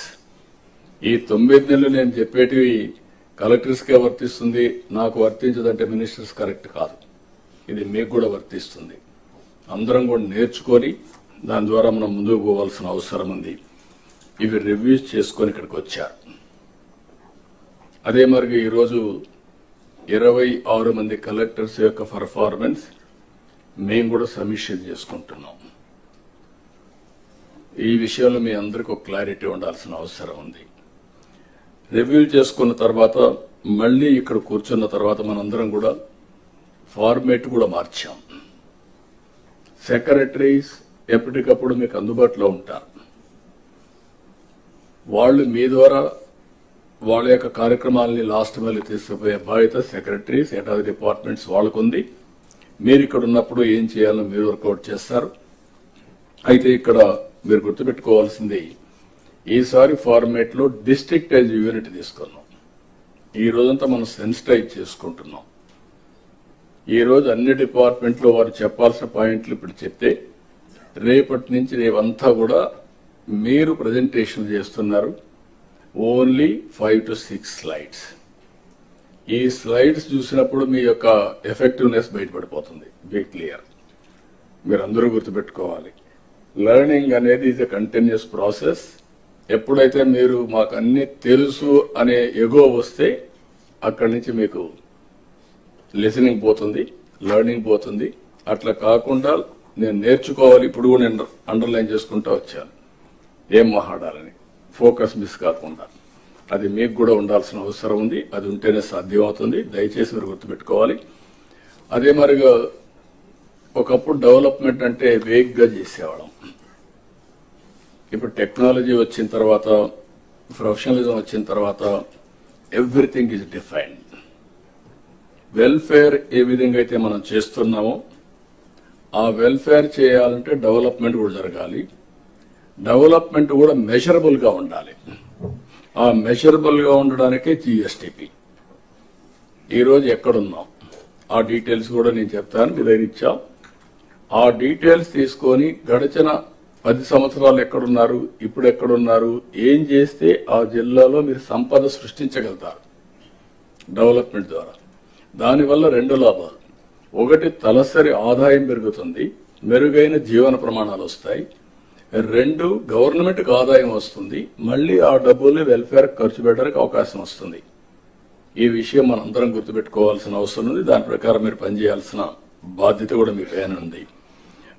ఈ 9 నెలలు నేను చెప్పేటివి కలెక్టర్స్ కే వర్తిస్తుంది, నాకు వర్తించదంటే మినిస్టర్స్ కరెక్ట్ కాదు. ఇది మీకు కూడా వర్తిస్తుంది. అందరం కూడా నేర్చుకొని దాని ద్వారా మనం ముందుకు పోవాల్సిన అవసరం ఉంది. ఇవి రివ్యూస్ చేసుకొని ఇక్కడికి వచ్చారు. అదే మరి ఈరోజు 26 మంది కలెక్టర్స్ యొక్క పర్ఫార్మెన్స్ మేము కూడా సమీక్ష చేసుకుంటున్నాం. ఈ విషయంలో మీ అందరికీ ఒక క్లారిటీ ఉండాల్సిన అవసరం ఉంది. రివ్యూ చేసుకున్న తర్వాత మళ్ళీ ఇక్కడ కూర్చున్న తర్వాత మనందరం కూడా ఫార్మేట్ కూడా మార్చాం. సెక్రటరీస్ ఎప్పటికప్పుడు మీకు అందుబాటులో ఉంటారు. వాళ్ళు మీ ద్వారా వాళ్ళ యొక్క కార్యక్రమాలని లాస్ట్ మైల్ తీసుకుపోయే బాధ్యత సెక్రటరీస్, హెడ్ ఆఫ్ డిపార్ట్మెంట్స్ వాళ్ళకుంది. మీరు ఇక్కడ ఉన్నప్పుడు ఏం చేయాలో మీరు వర్కౌట్ చేస్తారు. అయితే ఇక్కడ మీరు గుర్తుపెట్టుకోవాల్సింది, ఈసారి ఫార్మేట్ లో డిస్ట్రిక్ట్ యాజ్ యూనిట్ తీసుకున్నాం. ఈ రోజంతా మనం సెన్సిటైజ్ చేసుకుంటున్నాం. ఈ రోజు అన్ని డిపార్ట్మెంట్లో వారు చెప్పాల్సిన పాయింట్లు ఇప్పుడు చెప్తే, రేపటి నుంచి రేవంతా కూడా మీరు ప్రజెంటేషన్ చేస్తున్నారు. Only 5 to 6 slides. ఈ స్లైడ్స్ చూసినప్పుడు మీ యొక్క ఎఫెక్టివ్నెస్ బయటపడిపోతుంది. Be clear. మీరందరూ గుర్తుపెట్టుకోవాలి, లెర్నింగ్ అనేది ఈజ్ ఎ కంటిన్యూస్ ప్రాసెస్. ఎప్పుడైతే మీరు మాకు అన్ని తెలుసు అనే ఎగో వస్తే అక్కడి నుంచి మీకు లిసనింగ్ పోతుంది, లెర్నింగ్ పోతుంది. అట్లా కాకుండా నేను నేర్చుకోవాలి, ఇప్పుడు కూడా నేను అండర్లైన్ చేసుకుంటూ వచ్చాను ఏం మాట్లాడాలని, ఫోకస్ మిస్ కాకుండా. అది మీకు కూడా ఉండాల్సిన అవసరం ఉంది. అది ఉంటేనే సాధ్యం అవుతుంది. దయచేసి మీరు గుర్తుపెట్టుకోవాలి. అదే మరిగా ఒకప్పుడు డెవలప్మెంట్ అంటే వేగ్గా చేసేవాళ్ళం. ఇప్పుడు టెక్నాలజీ వచ్చిన తర్వాత, ప్రొఫెషనలిజం వచ్చిన తర్వాత ఎవ్రీథింగ్ ఈజ్ డిఫైన్డ్. వెల్ఫేర్ ఏ విధంగా అయితే మనం చేస్తున్నామో ఆ వెల్ఫేర్ చేయాలంటే డెవలప్మెంట్ కూడా జరగాలి. డెవలప్మెంట్ కూడా మెజరబుల్ గా ఉండాలి. ఆ మెజరబుల్ గా ఉండడానికే జిఎస్టిపి. ఈరోజు ఎక్కడున్నాం ఆ డీటెయిల్స్ కూడా నేను చెప్తాను, మీ దగ్గర ఇచ్చాం. ఆ డీటెయిల్స్ తీసుకొని గడిచిన 10 సంవత్సరాలు ఎక్కడున్నారు, ఇప్పుడు ఎక్కడున్నారు, ఏం చేస్తే ఆ జిల్లాలో మీరు సంపద సృష్టించగలుగుతారు డెవలప్మెంట్ ద్వారా. దానివల్ల 2 లాభాలు. ఒకటి, తలసరి ఆదాయం పెరుగుతుంది, మెరుగైన జీవన ప్రమాణాలు వస్తాయి. 2, గవర్నమెంట్కి ఆదాయం వస్తుంది, మళ్ళీ ఆ డబ్బుల్ని వెల్ఫేర్ ఖర్చు పెట్టడానికి అవకాశం వస్తుంది. ఈ విషయం మనందరం గుర్తుపెట్టుకోవాల్సిన అవసరం ఉంది. దాని ప్రకారం మీరు పనిచేయాల్సిన బాధ్యత కూడా మీ పైన ఉంది.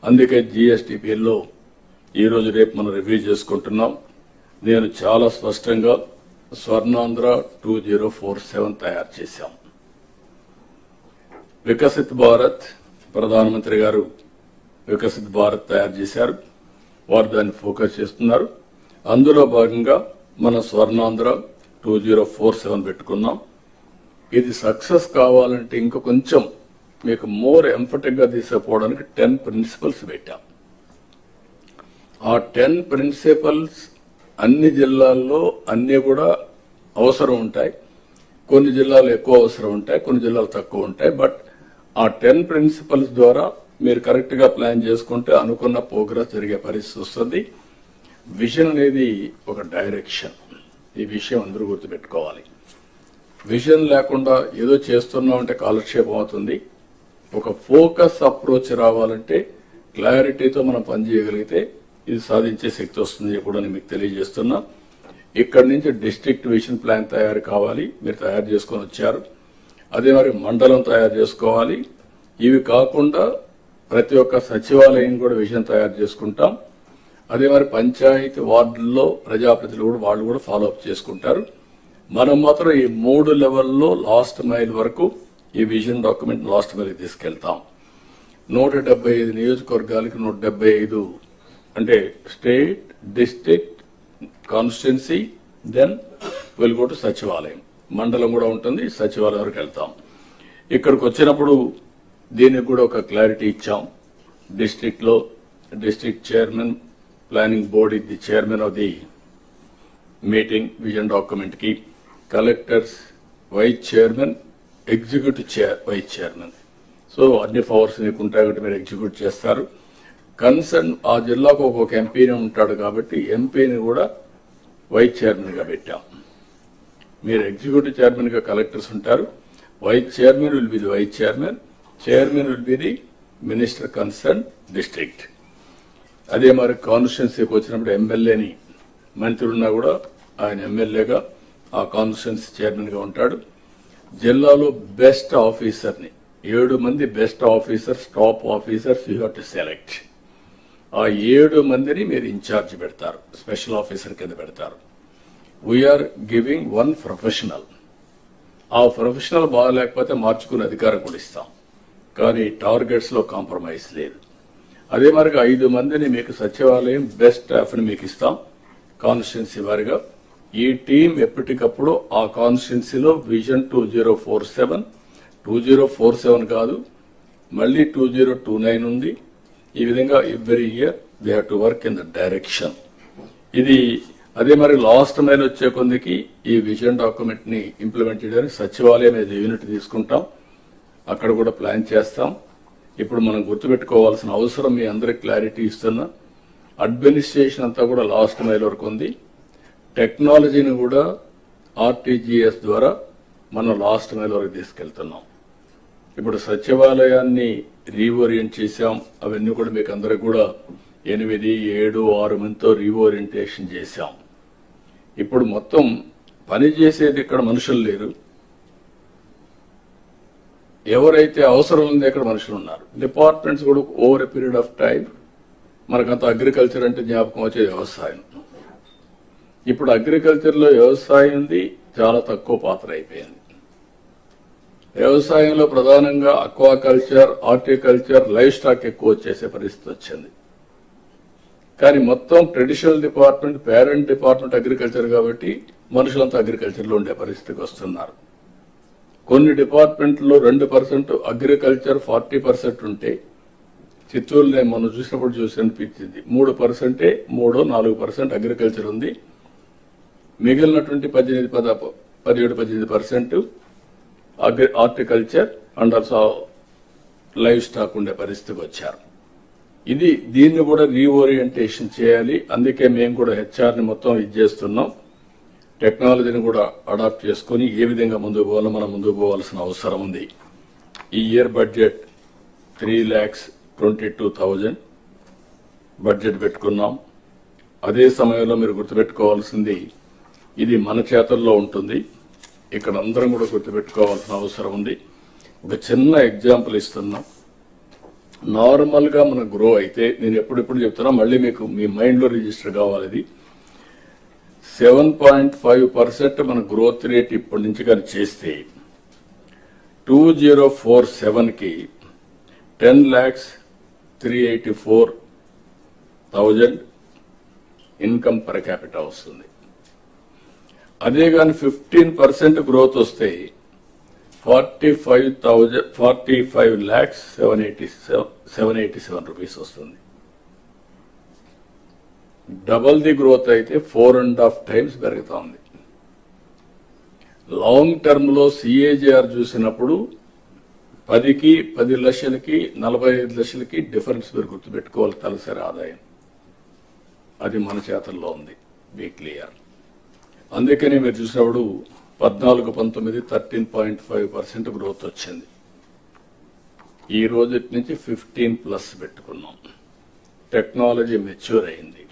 అందుకే జిఎస్టిపిలో ఈ రోజు రేపు మనం రివ్యూ చేసుకుంటున్నాం. నేను చాలా స్పష్టంగా స్వర్ణాంధ్ర 2047 తయారు చేశాం. వికసిత్ భారత్, ప్రధానమంత్రి గారు వికసిత్ భారత్ తయారు చేశారు. వారు దాన్ని ఫోకస్ చేస్తున్నారు. అందులో భాగంగా మన స్వర్ణాంధ్ర 2047 పెట్టుకున్నాం. ఇది సక్సెస్ కావాలంటే ఇంకా కొంచెం మీకు మోర్ ఎంఫటిక్ గా తీసుకుపోవడానికి 10 ప్రిన్సిపల్స్ పెట్టాం. ఆ 10 ప్రిన్సిపల్స్ అన్ని జిల్లాల్లో అన్ని కూడా అవసరం ఉంటాయి. కొన్ని జిల్లాలు ఎక్కువ అవసరం ఉంటాయి, కొన్ని జిల్లాలు తక్కువ ఉంటాయి. బట్ ఆ 10 ప్రిన్సిపల్స్ ద్వారా మీరు కరెక్ట్ గా ప్లాన్ చేసుకుంటే అనుకున్న ప్రోగ్రెస్ జరిగే పరిస్థితి వస్తుంది. విజన్ అనేది ఒక డైరెక్షన్. ఈ విషయం అందరూ గుర్తుపెట్టుకోవాలి. విజన్ లేకుండా ఏదో చేస్తున్నామంటే కాలక్షేపం అవుతుంది. ఒక ఫోకస్ అప్రోచ్ రావాలంటే క్లారిటీతో మనం పనిచేయగలిగితే ఇది సాధించే శక్తి వస్తుంది కూడా నేను మీకు తెలియజేస్తున్నా. ఇక్కడి నుంచి డిస్ట్రిక్ట్ విజన్ ప్లాన్ తయారు కావాలి. మీరు తయారు చేసుకొని వచ్చారు. అదే మరి మండలం తయారు చేసుకోవాలి. ఇవి కాకుండా ప్రతి ఒక్క సచివాలయం కూడా విజన్ తయారు చేసుకుంటాం. అదే మరి పంచాయతీ వార్డుల్లో ప్రజాప్రతినిధులు కూడా వాళ్ళు కూడా ఫాలో అప్ చేసుకుంటారు. మనం మాత్రం ఈ 3 లెవెల్లో లాస్ట్ మైల్ వరకు ఈ విజన్ డాక్యుమెంట్ లాస్ట్ మైల్ తీసుకెళ్తాం. 175 నియోజకవర్గాలకి 175 అంటే state, district, constituency, then will go to సచివాలయం. మండలం కూడా ఉంటుంది, సచివాలయం వరకు వెళ్తాం. ఇక్కడికి వచ్చినప్పుడు దీనికి కూడా ఒక క్లారిటీ ఇచ్చాం. డిస్ట్రిక్ట్ లో డిస్ట్రిక్ట్ చైర్మన్, ప్లానింగ్ బోర్డ్ ఇది chairman of the meeting vision document కి, collectors vice chairman, executive vice chairman. So అన్ని పవర్స్ మీకు ఉంటాయి కాబట్టి మీరు ఎగ్జిక్యూట్ చేస్తారు. కన్సర్న్ ఆ జిల్లాకు ఒక్కొక్క ఎంపీని ఉంటాడు కాబట్టి ఎంపీని కూడా వైస్ చైర్మన్ గా పెట్టాం. మీరు ఎగ్జిక్యూటివ్ చైర్మన్ గా కలెక్టర్స్ ఉంటారు. Vice chairman will be the vice chairman, chairman will be the minister concern district. అదే మరి కాన్స్టిట్యున్సీకి వచ్చినప్పుడు ఎమ్మెల్యేని, మంత్రి ఉన్నా కూడా ఆయన ఎమ్మెల్యేగా ఆ కాన్స్టిట్యున్సీ చైర్మన్ గా ఉంటాడు. జిల్లాలో బెస్ట్ ఆఫీసర్ని 7 మంది best officers, top officers you have to select. ఆ 7 మందిని మీరు ఇన్ఛార్జ్ పెడతారు, స్పెషల్ ఆఫీసర్ కింద పెడతారు. We're giving one professional. ఆ ప్రొఫెషనల్ బాగాలేకపోతే మార్చుకునే అధికారం కూడా ఇస్తాం, కానీ టార్గెట్స్ లో కాంప్రమైజ్ లేదు. అదే మరిగా 5 మందిని మీకు సచివాలయం బెస్ట్ స్టాఫ్ ని మీకు ఇస్తాం కాన్స్టిట్యున్సీ వారిగా. ఈ టీం ఎప్పటికప్పుడు ఆ కాన్స్టిట్యున్సీలో విజన్ 2047 కాదు, మళ్ళీ 2029 ఉంది. ఈ విధంగా every year they have to work in the direction. ఇది అదే మరి లాస్ట్ మైల్ వచ్చే కొందికి ఈ విజన్ డాక్యుమెంట్ ని ఇంప్లిమెంట్ చేయడానికి సచివాలయం ఏదో యూనిట్ తీసుకుంటాం, అక్కడ కూడా ప్లాన్ చేస్తాం. ఇప్పుడు మనం గుర్తుపెట్టుకోవాల్సిన అవసరం మీ అందరికి క్లారిటీ ఇస్తున్నా. అడ్మినిస్ట్రేషన్ అంతా కూడా లాస్ట్ మైల్ వరకు ఉంది. టెక్నాలజీని కూడా ఆర్టీజీఎస్ ద్వారా మనం లాస్ట్ మైల్ వరకు తీసుకెళ్తున్నాం. ఇప్పుడు సచివాలయాన్ని రీఓరియంట్ చేశాం. అవన్నీ కూడా మీకు అందరికి కూడా 8, 7, 6 మందితో రీఓరియంటేషన్ చేశాం. ఇప్పుడు మొత్తం పని చేసేది ఇక్కడ మనుషులు లేరు. ఎవరైతే అవసరం ఉంది అక్కడ మనుషులు ఉన్నారు. డిపార్ట్మెంట్స్ కూడా over a period of time మనకంత అగ్రికల్చర్ అంటే జ్ఞాపకం వచ్చే వ్యవసాయం. ఇప్పుడు అగ్రికల్చర్ లో వ్యవసాయం ఉంది చాలా తక్కువ పాత్ర అయిపోయింది. వ్యవసాయంలో ప్రధానంగా అక్వాకల్చర్, హార్టికల్చర్, లైవ్ స్టాక్ ఎక్కువ వచ్చేసే పరిస్థితి వచ్చింది. కానీ మొత్తం traditional department, parent department agriculture కాబట్టి మనుషులంతా అగ్రికల్చర్ లో ఉండే పరిస్థితికి వస్తున్నారు. కొన్ని డిపార్ట్మెంట్లో 2% అగ్రికల్చర్, 40% ఉంటే చిత్తూరులో మనం చూసినప్పుడు చూసి అనిపించింది 3%, 3-4% అగ్రికల్చర్ ఉంది. మిగిలినటువంటి 17-18% horticulture and also live stock ఉండే పరిస్థితికి వచ్చారు. దీన్ని కూడా రీఓరియంటేషన్ చేయాలి. అందుకే మేము కూడా హెచ్ఆర్ని మొత్తం చేస్తున్నాం. టెక్నాలజీని కూడా అడాప్ట్ చేసుకుని ఏ విధంగా ముందుకు పోవాలో మనం ముందుకు పోవాల్సిన అవసరం ఉంది. ఈ ఇయర్ బడ్జెట్ 3,22,000 బడ్జెట్ పెట్టుకున్నాం. అదే సమయంలో మీరు గుర్తుపెట్టుకోవాల్సింది ఇది మన చేతుల్లో ఉంటుంది. ఇక్కడ అందరం కూడా గుర్తుపెట్టుకోవాల్సిన అవసరం ఉంది. ఒక చిన్న ఎగ్జాంపుల్ ఇస్తున్నాం. నార్మల్ గా మన గ్రో అయితే నేను ఎప్పుడెప్పుడు చెప్తున్నా, మళ్ళీ మీకు మీ మైండ్ లో రిజిస్టర్ కావాలి. ఇది 7.5% మన గ్రోత్ రేట్ ఇప్పటి నుంచి కానీ చేస్తే 2047 కి 10,384,000 ఇన్కమ్ పర్ క్యాపిటల్ వస్తుంది. అదే కానీ 15% గ్రోత్ వస్తే 45,787 రూపీస్ వస్తుంది. డబల్ ది గ్రోత్ అయితే 4.5 times పెరుగుతా ఉంది. లాంగ్ టర్మ్ లో సిఏజీఆర్ చూసినప్పుడు 10 లక్షలకి 45 లక్షలకి డిఫరెన్స్ మీరు గుర్తుపెట్టుకోవాలి. తలసరి ఆదాయం అది మన చేతుల్లో ఉంది. Be clear. అందుకని మీరు చూసినప్పుడు 14-19 13.5% గ్రోత్ వచ్చింది. ఈ రోజు నుంచి 15+ పెట్టుకున్నాం. టెక్నాలజీ మెచ్యూర్ అయింది.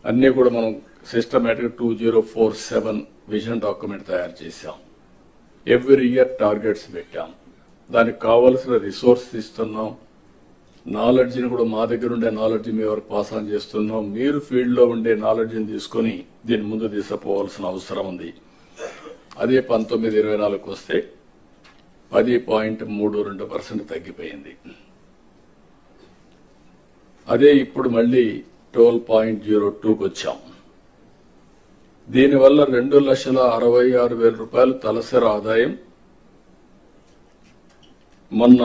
అన్నీ కూడా మనం సిస్టమేటిక్ 2047 విజన్ డాక్యుమెంట్ తయారు చేశాం. ఎవ్రీ ఇయర్ టార్గెట్స్ పెట్టాం. దానికి కావలసిన రిసోర్స్ ఇస్తున్నాం. నాలెడ్జ్ని కూడా మా దగ్గర ఉండే నాలెడ్జ్ మీ వరకు పాస్ ఆన్ చేస్తున్నాం. మీరు ఫీల్డ్ లో ఉండే నాలెడ్జ్ని తీసుకుని దీని ముందు తీసుకుపోవాల్సిన అవసరం ఉంది. అదే 19-24 వస్తే 10.32% తగ్గిపోయింది. అదే ఇప్పుడు మళ్ళీ 12.02కి వచ్చాం. దీనివల్ల 2,66,000 రూపాయలు తలసరి ఆదాయం మొన్న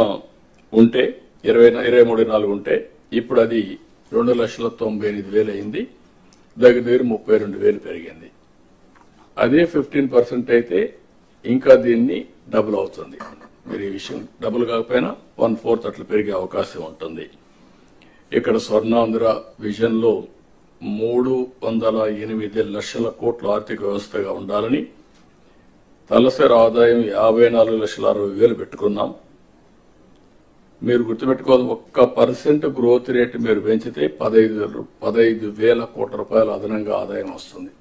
ఉంటే 23-24 ఉంటే ఇప్పుడు అది 2,98,000 అయింది. దగ్గర 32,000 పెరిగింది. అదే 15% అయితే ఇంకా దీన్ని డబుల్ అవుతుంది. మీరు ఈ విషయం డబుల్ కాకపోయినా 1/4 అట్లా పెరిగే అవకాశం ఉంటుంది. ఇక్కడ స్వర్ణాంధ్ర విజన్ లో 308 లక్షల కోట్ల ఆర్థిక వ్యవస్థగా ఉండాలని తలసరి ఆదాయం 54,60,000 పెట్టుకున్నాం. మీరు గుర్తుపెట్టుకోవాలి, 1% గ్రోత్ రేట్ మీరు పెంచితే 15,000 కోట్ల రూపాయల అదనంగా ఆదాయం వస్తుంది.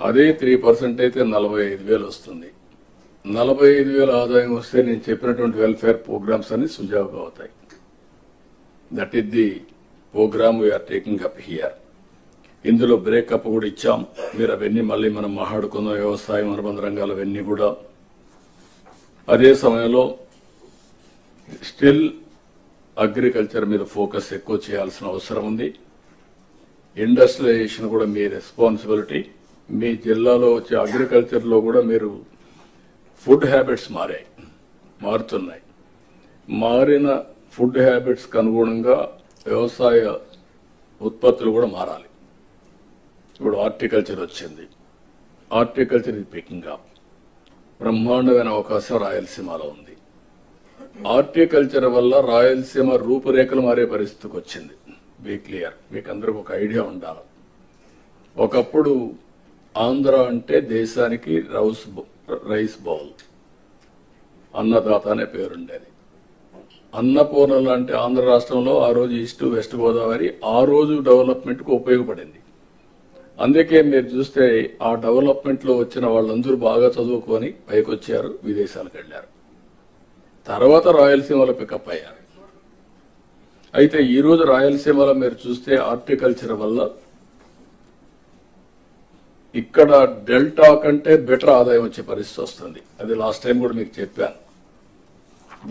అదే 3% అయితే 45,000 వస్తుంది. 45,000 ఆదాయం వస్తే నేను చెప్పినటువంటి వెల్ఫేర్ ప్రోగ్రామ్స్ అన్ని సుజావుగా అవుతాయి. That is the program we're taking up here. ఇందులో బ్రేకప్ కూడా ఇచ్చాం. మీరు అవన్నీ మళ్ళీ మనం మాట్లాడుకుందాం. వ్యవసాయం, అనుబంధ రంగాలు అవన్నీ కూడా. అదే సమయంలో స్టిల్ అగ్రికల్చర్ మీద ఫోకస్ ఎక్కువ చేయాల్సిన అవసరం ఉంది. ఇండస్ట్రియలైజేషన్ కూడా మీ రెస్పాన్సిబిలిటీ. మీ జిల్లాలో వచ్చే అగ్రికల్చర్లో కూడా మీరు ఫుడ్ హ్యాబిట్స్ మారుతున్నాయి. మారిన ఫుడ్ హ్యాబిట్స్కి అనుగుణంగా వ్యవసాయ ఉత్పత్తులు కూడా మారాలి. ఇప్పుడు హార్టికల్చర్ వచ్చింది. హార్టికల్చర్ ఇది పికింగ్ అప్. బ్రహ్మాండమైన అవకాశం రాయలసీమలో ఉంది. హార్టికల్చర్ వల్ల రాయలసీమ రూపురేఖలు మారే పరిస్థితికి వచ్చింది. బీ క్లియర్, మీకు అందరికి ఒక ఐడియా ఉండాలి. ఒకప్పుడు ఆంధ్ర అంటే దేశానికి రైస్ బౌల్, అన్నదాత అనే పేరుండేది. అన్నపూర్ణ లాంటి ఆంధ్ర రాష్ట్రంలో ఆ రోజు ఈస్ట్ వెస్ట్ గోదావరి ఆ రోజు డెవలప్మెంట్ కు ఉపయోగపడింది. అందుకే మీరు చూస్తే ఆ డెవలప్మెంట్ లో వచ్చిన వాళ్ళందరూ బాగా చదువుకొని పైకి వచ్చారు, విదేశాలకు వెళ్లారు. తర్వాత రాయలసీమలో పికప్ అయ్యారు. అయితే ఈ రోజు రాయలసీమలో మీరు చూస్తే హార్టికల్చర్ వల్ల ఇక్కడ డెల్టా కంటే బెటర్ ఆదాయం వచ్చే పరిస్థితి వస్తుంది. అది లాస్ట్ టైం కూడా మీకు చెప్పాను.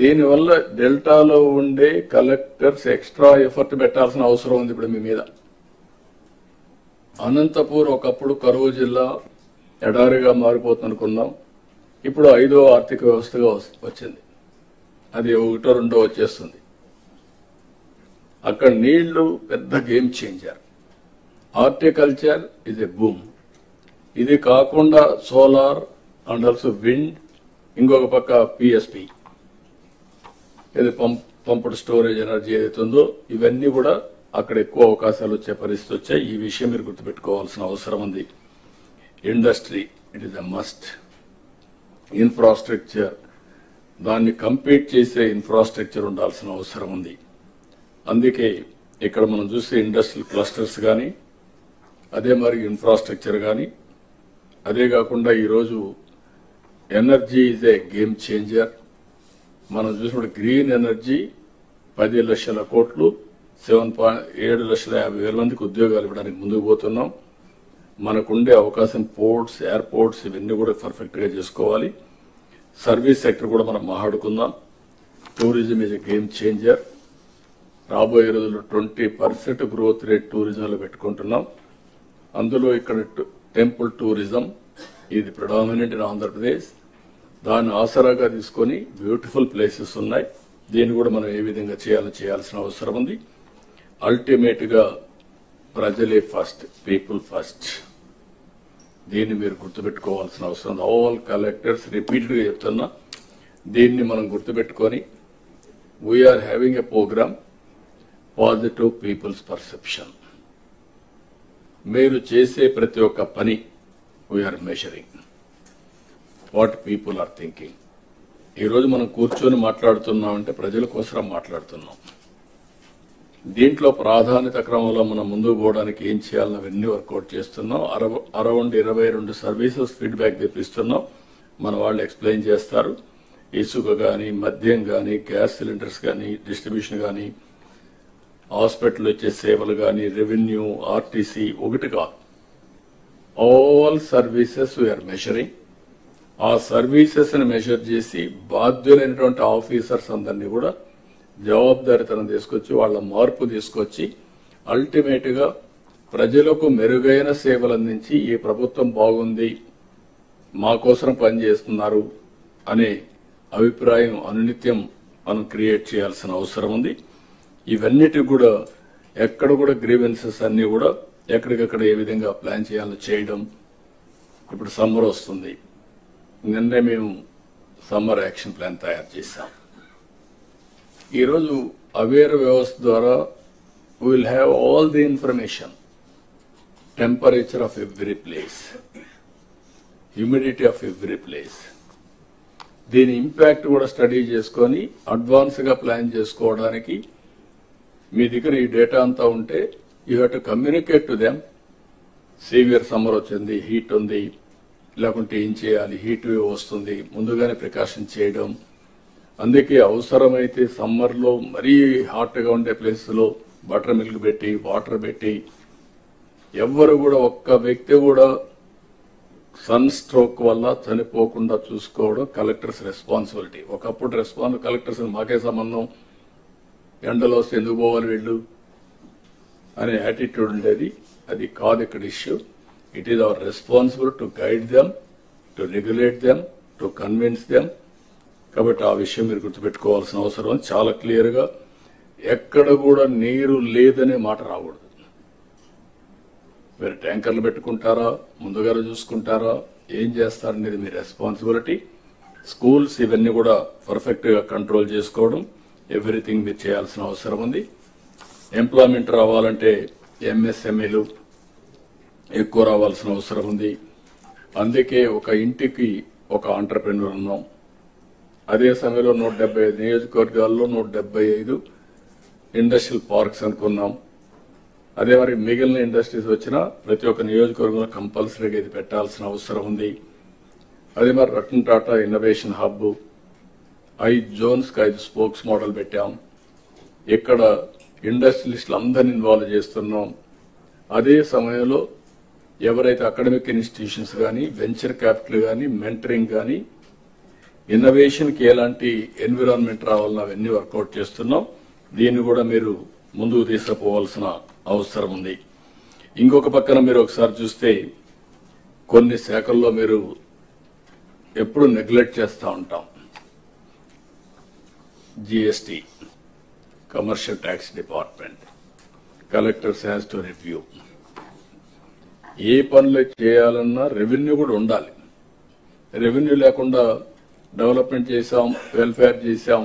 దీనివల్ల డెల్టాలో ఉండే కలెక్టర్స్ ఎక్స్ట్రా ఎఫర్ట్ పెట్టాల్సిన అవసరం ఉంది ఇప్పుడు మీ మీద. అనంతపూర్ ఒకప్పుడు కరువు జిల్లా ఎడారిగా మారిపోతుందనుకున్నాం. ఇప్పుడు 5వ ఆర్థిక వ్యవస్థగా వచ్చింది. అది 1, 2 వచ్చేస్తుంది. అక్కడ నీళ్లు పెద్ద game changer. Horticulture is a boom. ఇది కాకుండా సోలార్ అండ్ ఆల్సో విండ్, ఇంకొక పక్క పిఎస్పి, ఇది పంప్డ్ స్టోరేజ్ ఎనర్జీ ఏదైతే ఉందో, ఇవన్నీ కూడా అక్కడ ఎక్కువ అవకాశాలు వచ్చే పరిస్థితి వచ్చాయి. ఈ విషయం మీరు గుర్తుపెట్టుకోవాల్సిన అవసరం ఉంది. Industry it is a must. Infrastructure, దాన్ని కంపీట్ చేసే ఇన్ఫ్రాస్ట్రక్చర్ ఉండాల్సిన అవసరం ఉంది. అందుకే ఇక్కడ మనం చూసే ఇండస్ట్రియల్ క్లస్టర్స్ కానీ, అదే మరి ఇన్ఫ్రాస్ట్రక్చర్ కానీ, అదే కాకుండా ఈరోజు energy is a game changer. మనం చూసినప్పుడు గ్రీన్ ఎనర్జీ 10 లక్షల కోట్లు, 7,50,000 మందికి ఉద్యోగాలు ఇవ్వడానికి ముందుకు పోతున్నాం. మనకుండే అవకాశం పోర్ట్స్, ఎయిర్పోర్ట్స్ ఇవన్నీ కూడా పర్ఫెక్ట్ గా చేసుకోవాలి. సర్వీస్ సెక్టర్ కూడా మనం మాట్లాడుకుందాం. Tourism is a game changer. రాబోయే రోజుల్లో 20% గ్రోత్ రేట్ టూరిజంలో పెట్టుకుంటున్నాం. అందులో ఇక్కడ టెంపుల్ టూరిజం ఇది ప్రిడామినెంట్ ఇన్ ఆంధ్రప్రదేశ్. దాన్ని ఆసరాగా తీసుకొని బ్యూటిఫుల్ ప్లేసెస్ ఉన్నాయి. దీన్ని కూడా మనం ఏ విధంగా చేయాల్సిన అవసరం ఉంది. అల్టిమేట్ గా ప్రజలే ఫస్ట్, పీపుల్ ఫస్ట్. దీన్ని మీరు గుర్తుపెట్టుకోవాల్సిన అవసరం ఉంది. ఆల్ కలెక్టర్స్ రిపీటెడ్ గా చెప్తున్నా, దీన్ని మనం గుర్తుపెట్టుకొని we're having a program positive people's perception. మీరు చేసే ప్రతి ఒక్క పని we're measuring what people are thinking. ఈరోజు మనం కూర్చొని మాట్లాడుతున్నామంటే ప్రజల కోసం మాట్లాడుతున్నాం. దీంట్లో ప్రాధాన్యత క్రమంలో మనం ముందుకు పోవడానికి ఏం చేయాలని అవన్నీ వర్కౌట్ చేస్తున్నాం. అరౌండ్ 22 సర్వీసెస్ ఫీడ్బ్యాక్ తెప్పిస్తున్నాం. మన వాళ్ళు ఎక్స్ప్లెయిన్ చేస్తారు. ఇసుక కానీ, మద్యం కానీ, గ్యాస్ సిలిండర్స్ కానీ, డిస్ట్రిబ్యూషన్ కానీ, హాస్పిటల్ వచ్చే సేవలు కానీ, రెవెన్యూ, ఆర్టీసీ, ఒకటి కాదు, ఆల్ సర్వీసెస్ వీఆర్ మెజరింగ్. ఆ సర్వీసెస్ ని మెజర్ చేసి బాధ్యులైనటువంటి ఆఫీసర్స్ అందరినీ కూడా జవాబుదారీతనం తీసుకొచ్చి వాళ్ళ మార్పు తీసుకొచ్చి అల్టిమేట్ గా ప్రజలకు మెరుగైన సేవలు అందించి ఈ ప్రభుత్వం బాగుంది, మా కోసం పనిచేస్తున్నారు అనే అభిప్రాయం అనునిత్యం మనం క్రియేట్ చేయాల్సిన అవసరం ఉంది. ఇవన్నిటి కూడా ఎక్కడ కూడా గ్రీవెన్సెస్ అన్ని కూడా ఎక్కడికక్కడ ఏ విధంగా ప్లాన్ చేయాలో చేయడం. ఇప్పుడు సమ్మర్ వస్తుంది. నిన్నే మేము సమ్మర్ యాక్షన్ ప్లాన్ తయారు చేశాం. ఈరోజు అవేర్ వ్యవస్థ ద్వారా will have all the information, temperature of every place, humidity of every place. దీని ఇంపాక్ట్ కూడా స్టడీ చేసుకొని అడ్వాన్స్ గా ప్లాన్ చేసుకోవడానికి మీ దగ్గర ఈ డేటా అంతా ఉంటే you have to communicate to them. Severe summer వచ్చింది, హీట్ ఉంది, లేకుంటే ఏం చేయాలి, హీట్ వేవ్ వస్తుంది, ముందుగానే ప్రికాషన్ చేయడం. అందుకే అవసరమైతే సమ్మర్లో మరీ హాట్గా ఉండే ప్లేస్లో బటర్ మిల్క్ పెట్టి, వాటర్ పెట్టి ఎవ్వరు కూడా ఒక్క వ్యక్తి కూడా సన్ స్ట్రోక్ వల్ల చనిపోకుండా చూసుకోవడం కలెక్టర్స్ రెస్పాన్సిబిలిటీ. ఒకప్పుడు కలెక్టర్స్ మాకే సంబంధం, ఎండలో వస్తే ఎందుకు పోవాలి వీళ్ళు అనే యాటిట్యూడ్ ఉండేది. అది కాదు ఇక్కడ issue. It is our responsible to guide them, to regulate them, to convince them. కాబట్టి ఆ విషయం మీరు గుర్తుపెట్టుకోవాల్సిన అవసరం. చాలా క్లియర్ గా ఎక్కడ కూడా నీరు లేదనే మాట రాకూడదు. మీరు ట్యాంకర్లు పెట్టుకుంటారా, ముందుగా చూసుకుంటారా, ఏం చేస్తారనేది మీ రెస్పాన్సిబిలిటీ. స్కూల్స్ ఇవన్నీ కూడా పర్ఫెక్ట్ గా కంట్రోల్ చేసుకోవడం, ఎవ్రీథింగ్ మీరు చేయాల్సిన అవసరం ఉంది. ఎంప్లాయ్మెంట్ రావాలంటే ఎంఎస్ఎంఈలు ఎక్కువ రావాల్సిన అవసరం ఉంది. అందుకే ఒక ఇంటికి ఒక ఆంటర్ప్రెన్యూర్ ఉన్నాం. అదే సమయంలో 175 నియోజకవర్గాల్లో 175 ఇండస్ట్రియల్ పార్క్స్ అనుకున్నాం. అదే మరి మిగిలిన ఇండస్ట్రీస్ వచ్చినా ప్రతి ఒక్క నియోజకవర్గంలో కంపల్సరీగా ఇది పెట్టాల్సిన అవసరం ఉంది. అదే మరి Ratan Tata innovation hub 5 zones కి 5 స్పోక్స్ మోడల్ పెట్టాం. ఇక్కడ ఇండస్ట్రియలిస్టులు అందరినీ ఇన్వాల్వ్ చేస్తున్నాం. అదే సమయంలో ఎవరైతే అకాడమిక్ ఇన్స్టిట్యూషన్స్ కానీ, వెంచర్ క్యాపిటల్ కానీ, మెంటరింగ్ కానీ, ఇన్నోవేషన్ కి ఎలాంటి ఎన్విరాన్మెంట్ రావాలని అవన్నీ వర్కౌట్ చేస్తున్నాం. దీన్ని కూడా మీరు ముందుకు తీసుకుపోవాల్సిన అవసరం ఉంది. ఇంకొక పక్కన మీరు ఒకసారి చూస్తే కొన్ని శాఖల్లో మీరు ఎప్పుడు నెగ్లెక్ట్ చేస్తూ ఉంటాం. GST, commercial tax department, collectors has to review. ఏ పనులు చేయాలన్నా రెవెన్యూ కూడా ఉండాలి. రెవెన్యూ లేకుండా డెవలప్మెంట్ చేశాం, వెల్ఫేర్ చేశాం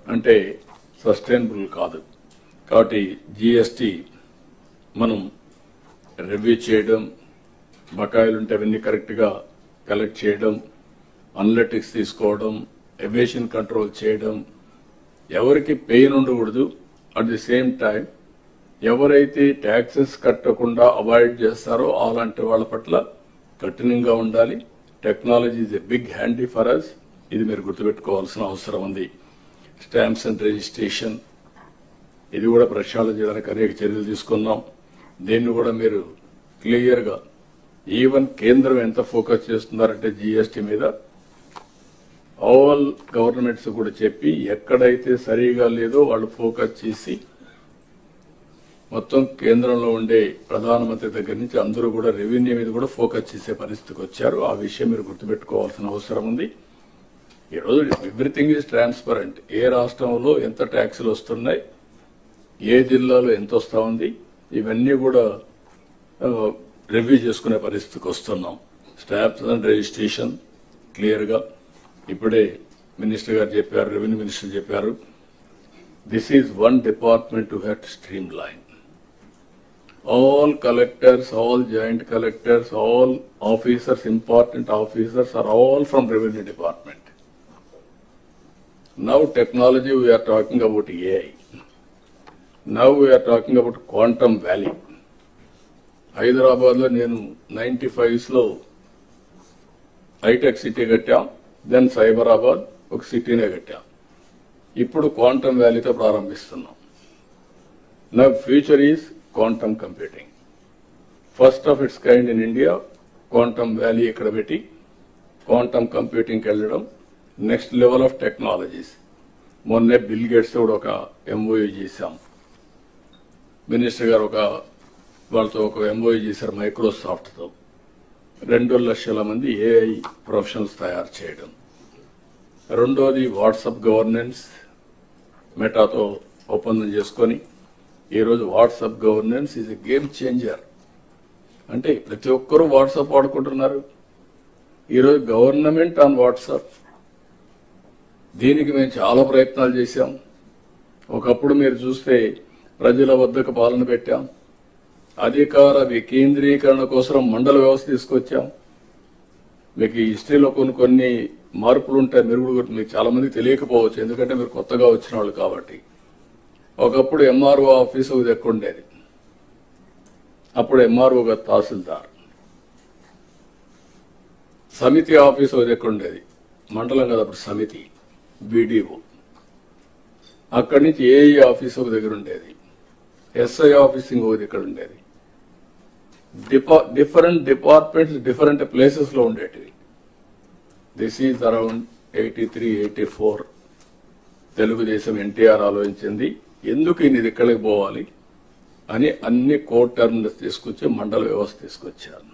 అంటే సస్టైనబుల్ కాదు. కాబట్టి జిఎస్టీ మనం రివ్యూ చేయడం, బకాయిలుంటే అవన్నీ కరెక్ట్ గా కలెక్ట్ చేయడం, అనలిటిక్స్ తీసుకోవడం, ఎవేషన్ కంట్రోల్ చేయడం, ఎవరికి పెయిన్ ఉండకూడదు. అట్ ది సేమ్ టైం ఎవరైతే ట్యాక్సెస్ కట్టకుండా అవాయిడ్ చేస్తారో అలాంటి వాళ్ళ పట్ల కఠినంగా ఉండాలి. Technology is a big handy for us. ఇది మీరు గుర్తుపెట్టుకోవాల్సిన అవసరం ఉంది. స్టాంప్స్ అండ్ రిజిస్ట్రేషన్ ఇది కూడా ప్రక్షాళన చేయడానికి అనేక చర్యలు తీసుకున్నాం. దీన్ని కూడా మీరు క్లియర్ గా ఈవెన్ కేంద్రం ఎంత ఫోకస్ చేస్తున్నారంటే జీఎస్టీ మీద ఆల్ గవర్నమెంట్స్ కూడా చెప్పి ఎక్కడైతే సరిగా లేదో వాళ్ళు ఫోకస్ చేసి మొత్తం కేంద్రంలో ఉండే ప్రధానమంత్రి దగ్గర నుంచి అందరూ కూడా రెవెన్యూ మీద కూడా ఫోకస్ చేసే పరిస్థితికి వచ్చారు. ఆ విషయం మీరు గుర్తుపెట్టుకోవాల్సిన అవసరం ఉంది. ఈరోజు ఎవ్రీథింగ్ ఈజ్ ట్రాన్స్పరెంట్. ఏ రాష్ట్రంలో ఎంత ట్యాక్సులు వస్తున్నాయి, ఏ జిల్లాలో ఎంత వస్తా ఉంది, ఇవన్నీ కూడా రివ్యూ చేసుకునే పరిస్థితికి వస్తున్నాం. స్టాంప్స్ అండ్ రిజిస్ట్రేషన్ క్లియర్ గా ఇప్పుడే మినిస్టర్ గారు చెప్పారు, రెవెన్యూ మినిస్టర్ చెప్పారు. This is one department to have to stream line. All collectors, all joint collectors, all officers, important officers are all from Revenue Department. Now technology, we are talking about AI. Now we are talking about Quantum Valley. Hyderabad లో నేను 95s లో hitech city కట్టాం, then Cyberabad ఒక సిటీనే కట్టాం. ఇప్పుడు quantum వ్యాలీతో ప్రారంభిస్తున్నాం. నా future is quantum computing. First of it's kind in India. Quantum valley ఇక్కడ పెట్టి క్వాంటమ్ కంప్యూటింగ్కి వెళ్ళడం, నెక్స్ట్ లెవెల్ ఆఫ్ టెక్నాలజీస్. మొన్నే బిల్ గేట్స్ కూడా ఒక ఎంఓయూ చేశాం. మినిస్టర్ గారు వాళ్ళతో ఒక ఎంఓయూ చేశారు మైక్రోసాఫ్ట్తో. 2 లక్షల మంది ఏఐ ప్రొఫెషనల్స్ తయారు చేయడం. రెండోది వాట్సాప్ గవర్నెన్స్, మెటాతో ఒప్పందం చేసుకొని ఈరోజు WhatsApp governance is a game changer. అంటే ప్రతి ఒక్కరూ వాట్సాప్ వాడుకుంటున్నారు. ఈరోజు గవర్నమెంట్ ఆన్ వాట్సాప్. దీనికి మేము చాలా ప్రయత్నాలు చేశాం. ఒకప్పుడు మీరు చూస్తే ప్రజల వద్దకు పాలన పెట్టాం. అధికార వికేంద్రీకరణ కోసం మండల వ్యవస్థ తీసుకొచ్చాం. మీకు ఈ హిస్టరీలో కొన్ని మార్పులు ఉంటాయి. మీరు కూడా మీకు చాలా మందికి తెలియకపోవచ్చు, ఎందుకంటే మీరు కొత్తగా వచ్చిన వాళ్ళు కాబట్టి. ఒకప్పుడు ఎంఆర్ఓ ఆఫీస్ ఒక దగ్గర ఉండేది. అప్పుడు ఎంఆర్ఓ గారు తహసీల్దార్. సమితి ఆఫీస్ ఒక దగ్గర ఉండేది, మండలం కదా అప్పుడు సమితి, బీడీఓ. అక్కడి నుంచి ఏఈ ఆఫీస్ ఒక దగ్గర ఉండేది, ఎస్ఐ ఆఫీస్ ఇంకొక దగ్గర ఉండేది. డిఫరెంట్ డిపార్ట్మెంట్స్ డిఫరెంట్ ప్లేసెస్ లో ఉండేటివి. This is around 83-84 Telugu Desam NTR ఆలోచించింది ఎందుకు ఇది ఇక్కడికి పోవాలి అని అన్ని కోర్ట్ టర్మ్స్ తీసుకొచ్చి మండల వ్యవస్థ తీసుకొచ్చారు.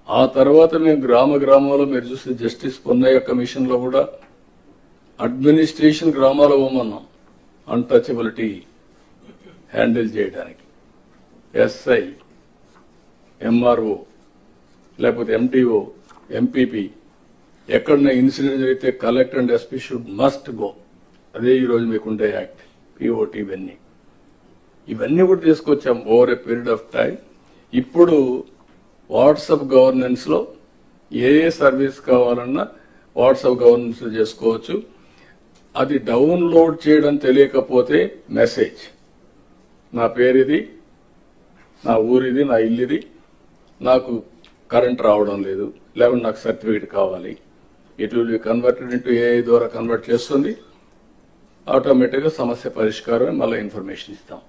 ఆ తర్వాత మేము గ్రామంలో మీరు చూస్తే జస్టిస్ పొన్నయ్య కమిషన్ లో కూడా అడ్మినిస్ట్రేషన్ గ్రామాల పోమన్నాం అన్టచబిలిటీ హ్యాండిల్ చేయడానికి. ఎస్ఐ, ఎంఆర్ఓ లేకపోతే ఎంటీఓ, ఎంపీపీ ఎక్కడన్నా ఇన్సిడెంట్ జరిగితే collector and SP should must go. అదే ఈరోజు మీకుండే యాక్ట్ పిఓటి ఇవన్నీ కూడా తీసుకొచ్చాం over a period of time. ఇప్పుడు వాట్సాప్ గవర్నెన్స్ లో ఏ సర్వీస్ కావాలన్నా వాట్సాప్ గవర్నెన్స్ చేసుకోవచ్చు. అది డౌన్లోడ్ చేయడం తెలియకపోతే మెసేజ్, నా పేరుది, నా ఊరిది, నా ఇల్లుది, నాకు కరెంట్ రావడం లేదు, లేకుంటే నాకు సర్టిఫికేట్ కావాలి, it will be converted into AI ద్వారా కన్వర్ట్ చేస్తుంది. ఆటోమేటిక్గా సమస్య పరిష్కారం మళ్ళీ ఇన్ఫర్మేషన్ ఇస్తాం.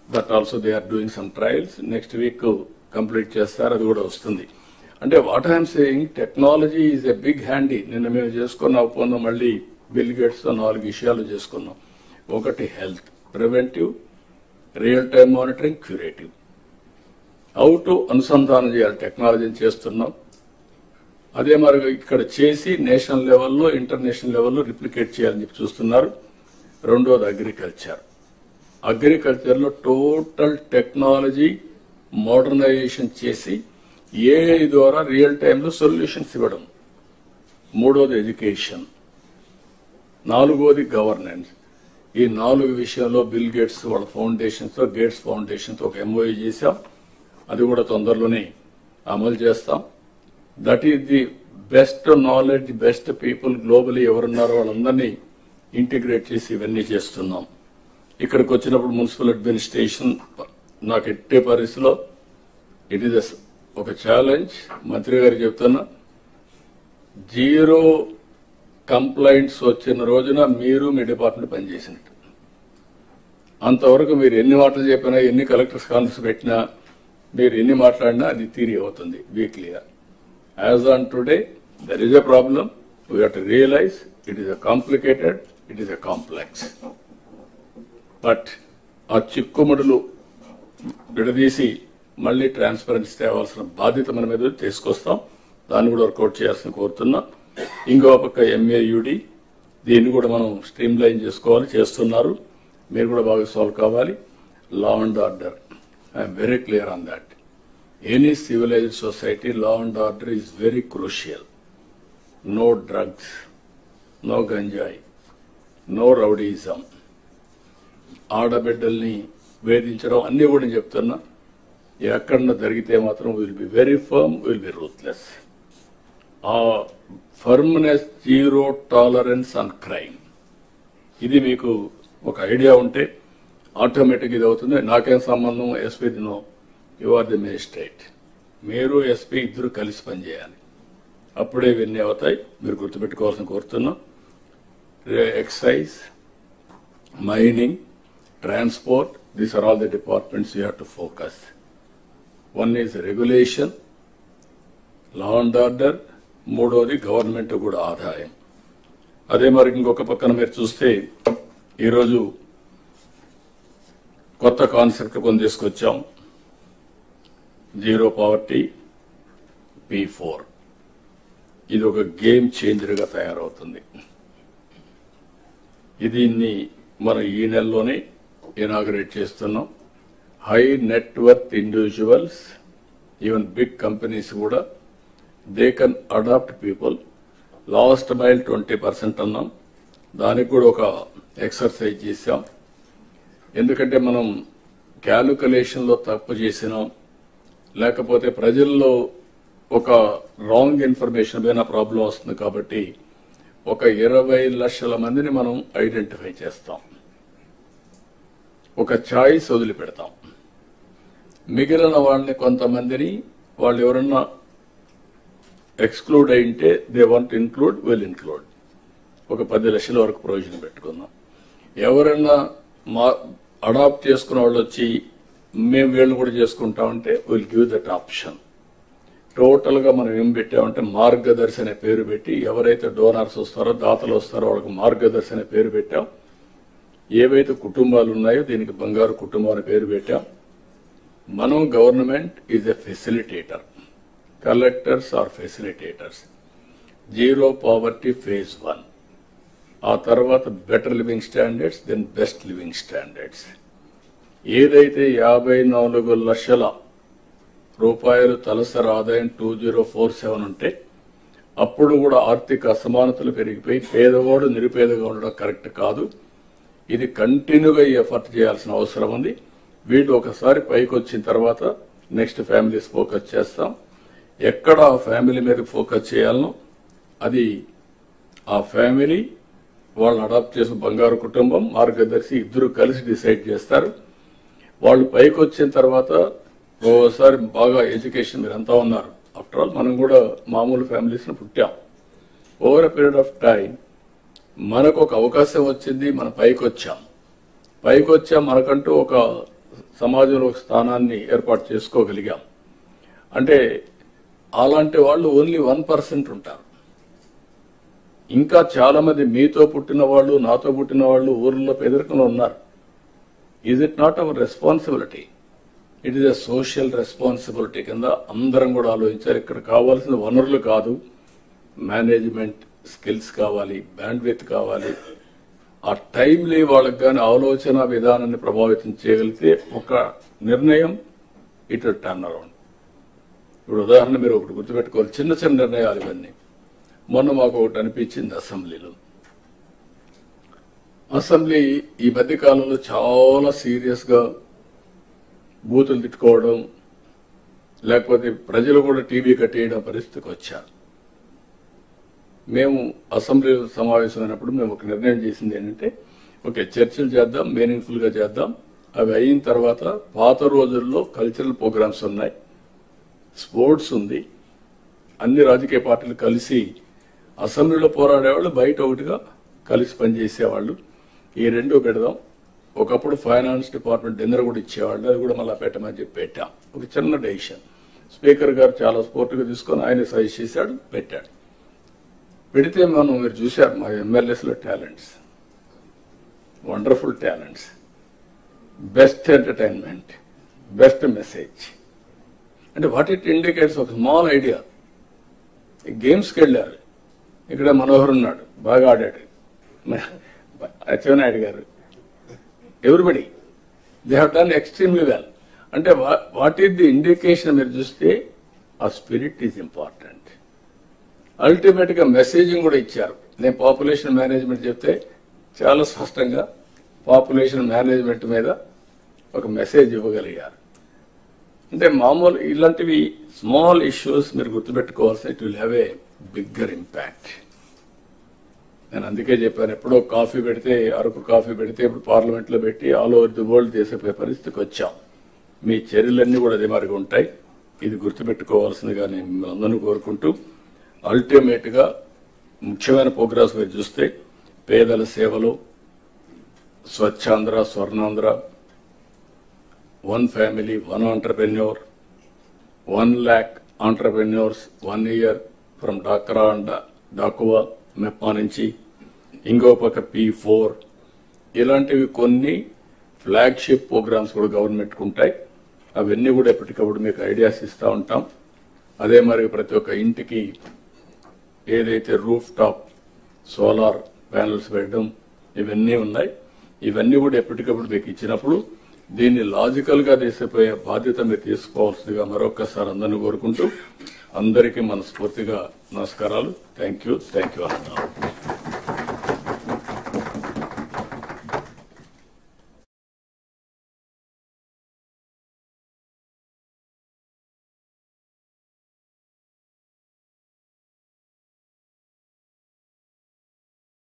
That also they are doing some trials. Next week complete చేస్తారు, అది కూడా వస్తుంది. అంటే what I'm saying, technology is a big handy. నిన్న మేము చేసుకున్న ఒప్పందం మళ్ళీ బిల్ గేట్స్ తో 4 విషయాలు చేసుకున్నాం. ఒకటి health, preventive, real time monitoring, curative. How to అనుసంధానం చేయాలి టెక్నాలజీని చేస్తున్నాం. అదే మరి ఇక్కడ చేసి నేషనల్ లెవెల్లో ఇంటర్నేషనల్ లెవెల్లో రిప్లికేట్ చేయాలని చెప్పి చూస్తున్నారు. రెండోది అగ్రికల్చర్ లో టోటల్ టెక్నాలజీ మోడర్నైజేషన్ చేసి ఏఐ ద్వారా రియల్ టైంలో సొల్యూషన్స్ ఇవ్వడం. మూడోది ఎడ్యుకేషన్. నాలుగోది గవర్నెన్స్. ఈ 4 విషయాల్లో బిల్ గేట్స్ వాళ్ళ ఫౌండేషన్స్ తో, గేట్స్ ఫౌండేషన్ తో ఒక ఎంఓయూ చేశాం. అది కూడా తొందరలోనే అమలు చేస్తాం. That is the best knowledge, best people globally ఎవరున్నారో వాళ్ళందరినీ ఇంటిగ్రేట్ చేసి ఇవన్నీ చేస్తున్నాం. ఇక్కడికి వచ్చినప్పుడు మున్సిపల్ అడ్మినిస్ట్రేషన్ నాకు ఎట్టే పరిస్థితిలో ఇట్ ఈస్ ఒక ఛాలెంజ్. మంత్రి గారు చెప్తున్నా, 0 కంప్లైంట్స్ వచ్చిన రోజున మీరు మీ డిపార్ట్మెంట్ పనిచేసినట్టు. అంతవరకు మీరు ఎన్ని మాటలు చెప్పినా, ఎన్ని కలెక్టర్స్ కాన్ఫరెన్స్ పెట్టినా, మీరు ఎన్ని మాట్లాడినా అది థియరీ అవుతుంది. Be clear. As on today there is a problem. We have to realise it is a complicated, it is a complex. But ఆ చిక్కుముడులు విడదీసి మళ్లీ ట్రాన్స్పరెన్సీ తేవాల్సిన బాధ్యత మన మీద తీసుకొస్తాం. దాన్ని కూడా వర్కౌట్ చేయాల్సిన కోరుతున్నా. ఇంకో పక్క ఎంఏయుడి, దీన్ని కూడా మనం స్ట్రీమ్ లైన్ చేసుకోవాలి, చేస్తున్నారు. మీరు కూడా బాగా సాల్వ్ కావాలి. Law and order, I'm very clear on that. Any civilised society law and order is very crucial. No drugs, no ganjai, no rowdyism, ఆడబిడ్డల్ని వేధించడం అన్ని కూడా నేను చెప్తున్నా. ఎక్కడన్నా జరిగితే మాత్రం will be very firm, will be ruthless. ఆ ఫర్మ్నెస్, 0 టాలరెన్స్ ఆన్ క్రైమ్, ఇది మీకు ఒక ఐడియా ఉంటే ఆటోమేటిక్ ఇది అవుతుంది. నాకేం సంబంధం, SP no, you are the magistrate. మీరు ఎస్పీ ఇద్దరు కలిసి పనిచేయాలి, అప్పుడే ఇవన్నీ అవుతాయి. మీరు గుర్తుపెట్టుకోవాల్సిన కోరుతున్నా. Excise, mining, transport, these are all the departments you have to focus. One is regulation, law and order, మూడోది గవర్నమెంట్ కూడా ఆదాయం. అదే మరి ఇంకొక పక్కన మీరు చూస్తే ఈరోజు కొత్త కాన్సెప్ట్ కొన్ని తీసుకొచ్చాం. 0 poverty, P4. ఇది ఒక గేమ్ చేంజర్ గా తయారవుతుంది. దీన్ని మనం ఈ నెలలోనే ఇనాగరేట్ చేస్తున్నాం. High net worth individuals, even big companies కూడా they can adopt people. Last mile 20% అన్నాం. దానికి కూడా ఒక ఎక్సర్సైజ్ చేశాం. ఎందుకంటే మనం క్యాలిక్యులేషన్ లో తప్పు చేసినాం, లేకపోతే ప్రజల్లో ఒక రాంగ్ ఇన్ఫర్మేషన్ పైన ప్రాబ్లం వస్తుంది. కాబట్టి ఒక 20 లక్షల మందిని మనం ఐడెంటిఫై చేస్తాం, ఒక చాయిస్ వదిలిపెడతాం. మిగిలిన వాళ్ళని కొంతమందిని వాళ్ళు ఎవరన్నా ఎక్స్క్లూడ్ అయింటే they want include, will include. ఒక 10 లక్షల వరకు ప్రొవిజన్ పెట్టుకుందాం. ఎవరన్నా అడాప్ట్ చేసుకున్న వాళ్ళు వచ్చి మేము వీళ్ళని కూడా చేసుకుంటామంటే విల్ గివ్ దట్ ఆప్షన్. టోటల్గా మనం ఏం పెట్టామంటే మార్గదర్శి అనే పేరు పెట్టి ఎవరైతే డోనర్స్ వస్తారో దాతలు వస్తారో వాళ్ళకి మార్గదర్శి అనే పేరు పెట్టాం. ఏవైతే కుటుంబాలు ఉన్నాయో దీనికి బంగారు కుటుంబం అనే పేరు పెట్టాం. మనం government is a facilitator, collectors are facilitators. Zero poverty phase 1, ఆ తర్వాత better living standards, then best living standards. ఏదైతే 54 లక్షల రూపాయలు తలసరి ఆదాయం 2047 ఉంటే అప్పుడు కూడా ఆర్థిక అసమానతలు పెరిగిపోయి పేదవాడు నిరుపేదగా ఉండడం కరెక్ట్ కాదు. ఇది కంటిన్యూగా ఈ ఎఫర్ట్ చేయాల్సిన అవసరం ఉంది. వీళ్ళు ఒకసారి పైకి వచ్చిన తర్వాత నెక్స్ట్ ఫ్యామిలీస్ ఫోకస్ చేస్తాం. ఎక్కడ ఆ ఫ్యామిలీ మీద ఫోకస్ చేయాలనో అది ఆ ఫ్యామిలీ వాళ్ళని అడాప్ట్ చేసిన బంగారు కుటుంబం మార్గదర్శి ఇద్దరు కలిసి డిసైడ్ చేస్తారు. వాళ్ళు పైకి వచ్చిన తర్వాత ఓసారి బాగా ఎడ్యుకేషన్ మీరు అంతా ఉన్నారు. ఆఫ్టర్ ఆల్ మనం కూడా మామూలు ఫ్యామిలీస్ని పుట్టాం. Over a period of time మనకు ఒక అవకాశం వచ్చింది, మనం పైకి వచ్చాం, మనకంటూ ఒక సమాజంలో ఒక స్థానాన్ని ఏర్పాటు చేసుకోగలిగాం. అంటే అలాంటి వాళ్ళు ఓన్లీ 1% ఉంటారు. ఇంకా చాలా మంది మీతో పుట్టిన వాళ్ళు, నాతో పుట్టిన వాళ్ళు ఊర్లో పేదరికంలో ఉన్నారు. Is it not our responsibility? It is a social responsibility కింద అందరం కూడా ఆలోచించాలి. ఇక్కడ కావాల్సిన వనరులు కాదు, మేనేజ్మెంట్ స్కిల్స్ కావాలి, బ్యాండ్విడ్త్ కావాలి. ఆ టైంలీ వాళ్ళకి కానీ ఆలోచన విధానాన్ని ప్రభావితం చేయగలిగితే ఒక నిర్ణయం ఇట్ టర్న్ అరౌండ్. ఇప్పుడు ఉదాహరణ మీరు ఒకటి గుర్తుపెట్టుకోవాలి, చిన్న చిన్న నిర్ణయాలు ఇవన్నీ. మొన్న మాకు ఒకటి అనిపించింది అసెంబ్లీ ఈ మధ్య కాలంలో చాలా సీరియస్ గా బూతులు తిట్టుకోవడం, లేకపోతే ప్రజలు కూడా టీవీ కట్టేయడం పరిస్థితికి వచ్చారు. మేము అసెంబ్లీ సమావేశమైనప్పుడు మేము ఒక నిర్ణయం చేసింది ఏంటంటే, ఓకే చర్చలు చేద్దాం, మీనింగ్ఫుల్ గా చేద్దాం. అవి అయిన తర్వాత పాత రోజుల్లో కల్చరల్ ప్రోగ్రామ్స్ ఉన్నాయి, స్పోర్ట్స్ ఉంది, అన్ని రాజకీయ పార్టీలు కలిసి అసెంబ్లీలో పోరాడేవాళ్ళు, బయట ఒకటిగా కలిసి పనిచేసేవాళ్ళు. ఈ రెండు పెడదాం. ఒకప్పుడు ఫైనాన్స్ డిపార్ట్మెంట్ డిన్నర్ కూడా ఇచ్చేవాళ్ళు, అది కూడా మళ్ళీ పెట్టమని చెప్పి పెట్టాం. ఒక చిన్న డెసిషన్ స్పీకర్ గారు చాలా స్పోర్ట్గా తీసుకొని ఆయన సజెస్ట్ చేశాడు, పెట్టాడు. పెడితే మీరు చూశారు మా ఎమ్మెల్యేస్లో talents, wonderful talents, best entertainment, best message. అంటే వాట్ ఇట్ ఇండికేట్స్ ఒక స్మాల్ ఐడియా. గేమ్స్కి వెళ్ళారు, ఇక్కడ మనోహర్ ఉన్నాడు, బాగా ఆడాడు, Atchannaidu garu, everybody they have done extremely well. అంటే వాట్ ఈస్ ది ఇండికేషన్ మీరు చూస్తే ఆ స్పిరిట్ ఈజ్ ఇంపార్టెంట్. అల్టిమేట్ గా మెసేజింగ్ కూడా ఇచ్చారు. నేను పాపులేషన్ మేనేజ్మెంట్ చెప్తే చాలా స్పష్టంగా పాపులేషన్ మేనేజ్మెంట్ మీద ఒక మెసేజ్ ఇవ్వగలిగారు. అంటే మామూలు ఇలాంటివి స్మాల్ ఇష్యూస్ మీరు గుర్తుపెట్టుకోవాల్సి, it will have a bigger impact. నేను అందుకే చెప్పాను, ఎప్పుడో కాఫీ పెడితే, అరకు కాఫీ పెడితే ఇప్పుడు పార్లమెంట్ లో పెట్టి ఆల్ ఓవర్ ది వరల్డ్ చేసే పరిస్థితికి వచ్చాం. మీ చర్యలన్నీ కూడా అదే మాదిరిగా ఉంటాయి. ఇది గుర్తుపెట్టుకోవాల్సిందిగా నేను మిమ్మల్ని అందరినీ కోరుకుంటూ, అల్టిమేట్ గా ముఖ్యమైన ప్రోగ్రామ్స్ మీరు చూస్తే పేదల సేవలు, Swachhandhra, Swarnandhra, 1 family 1 entrepreneur, 1 lakh entrepreneurs 1 year from Dakra and Dakuwa MEPMA నుంచి, ఇంకో పక్క P4, ఇలాంటివి కొన్ని ఫ్లాగ్షిప్ ప్రోగ్రామ్స్ కూడా గవర్నమెంట్ ఉంటాయి. అవన్నీ కూడా ఎప్పటికప్పుడు మీకు ఐడియాస్ ఇస్తూ ఉంటాం. అదే మరి ప్రతి ఒక్క ఇంటికి ఏదైతే రూఫ్ టాప్ సోలార్ ప్యానల్స్ పెట్టడం ఇవన్నీ ఉన్నాయి. ఇవన్నీ కూడా ఎప్పటికప్పుడు మీకు ఇచ్చినప్పుడు దీన్ని లాజికల్ గా తీసిపోయే బాధ్యత మీరు తీసుకోవాల్సిందిగా మరొకసారి అందరినీ కోరుకుంటూ అందరికీ మనస్ఫూర్తిగా నమస్కారాలు. థ్యాంక్ యూ అన్నారు.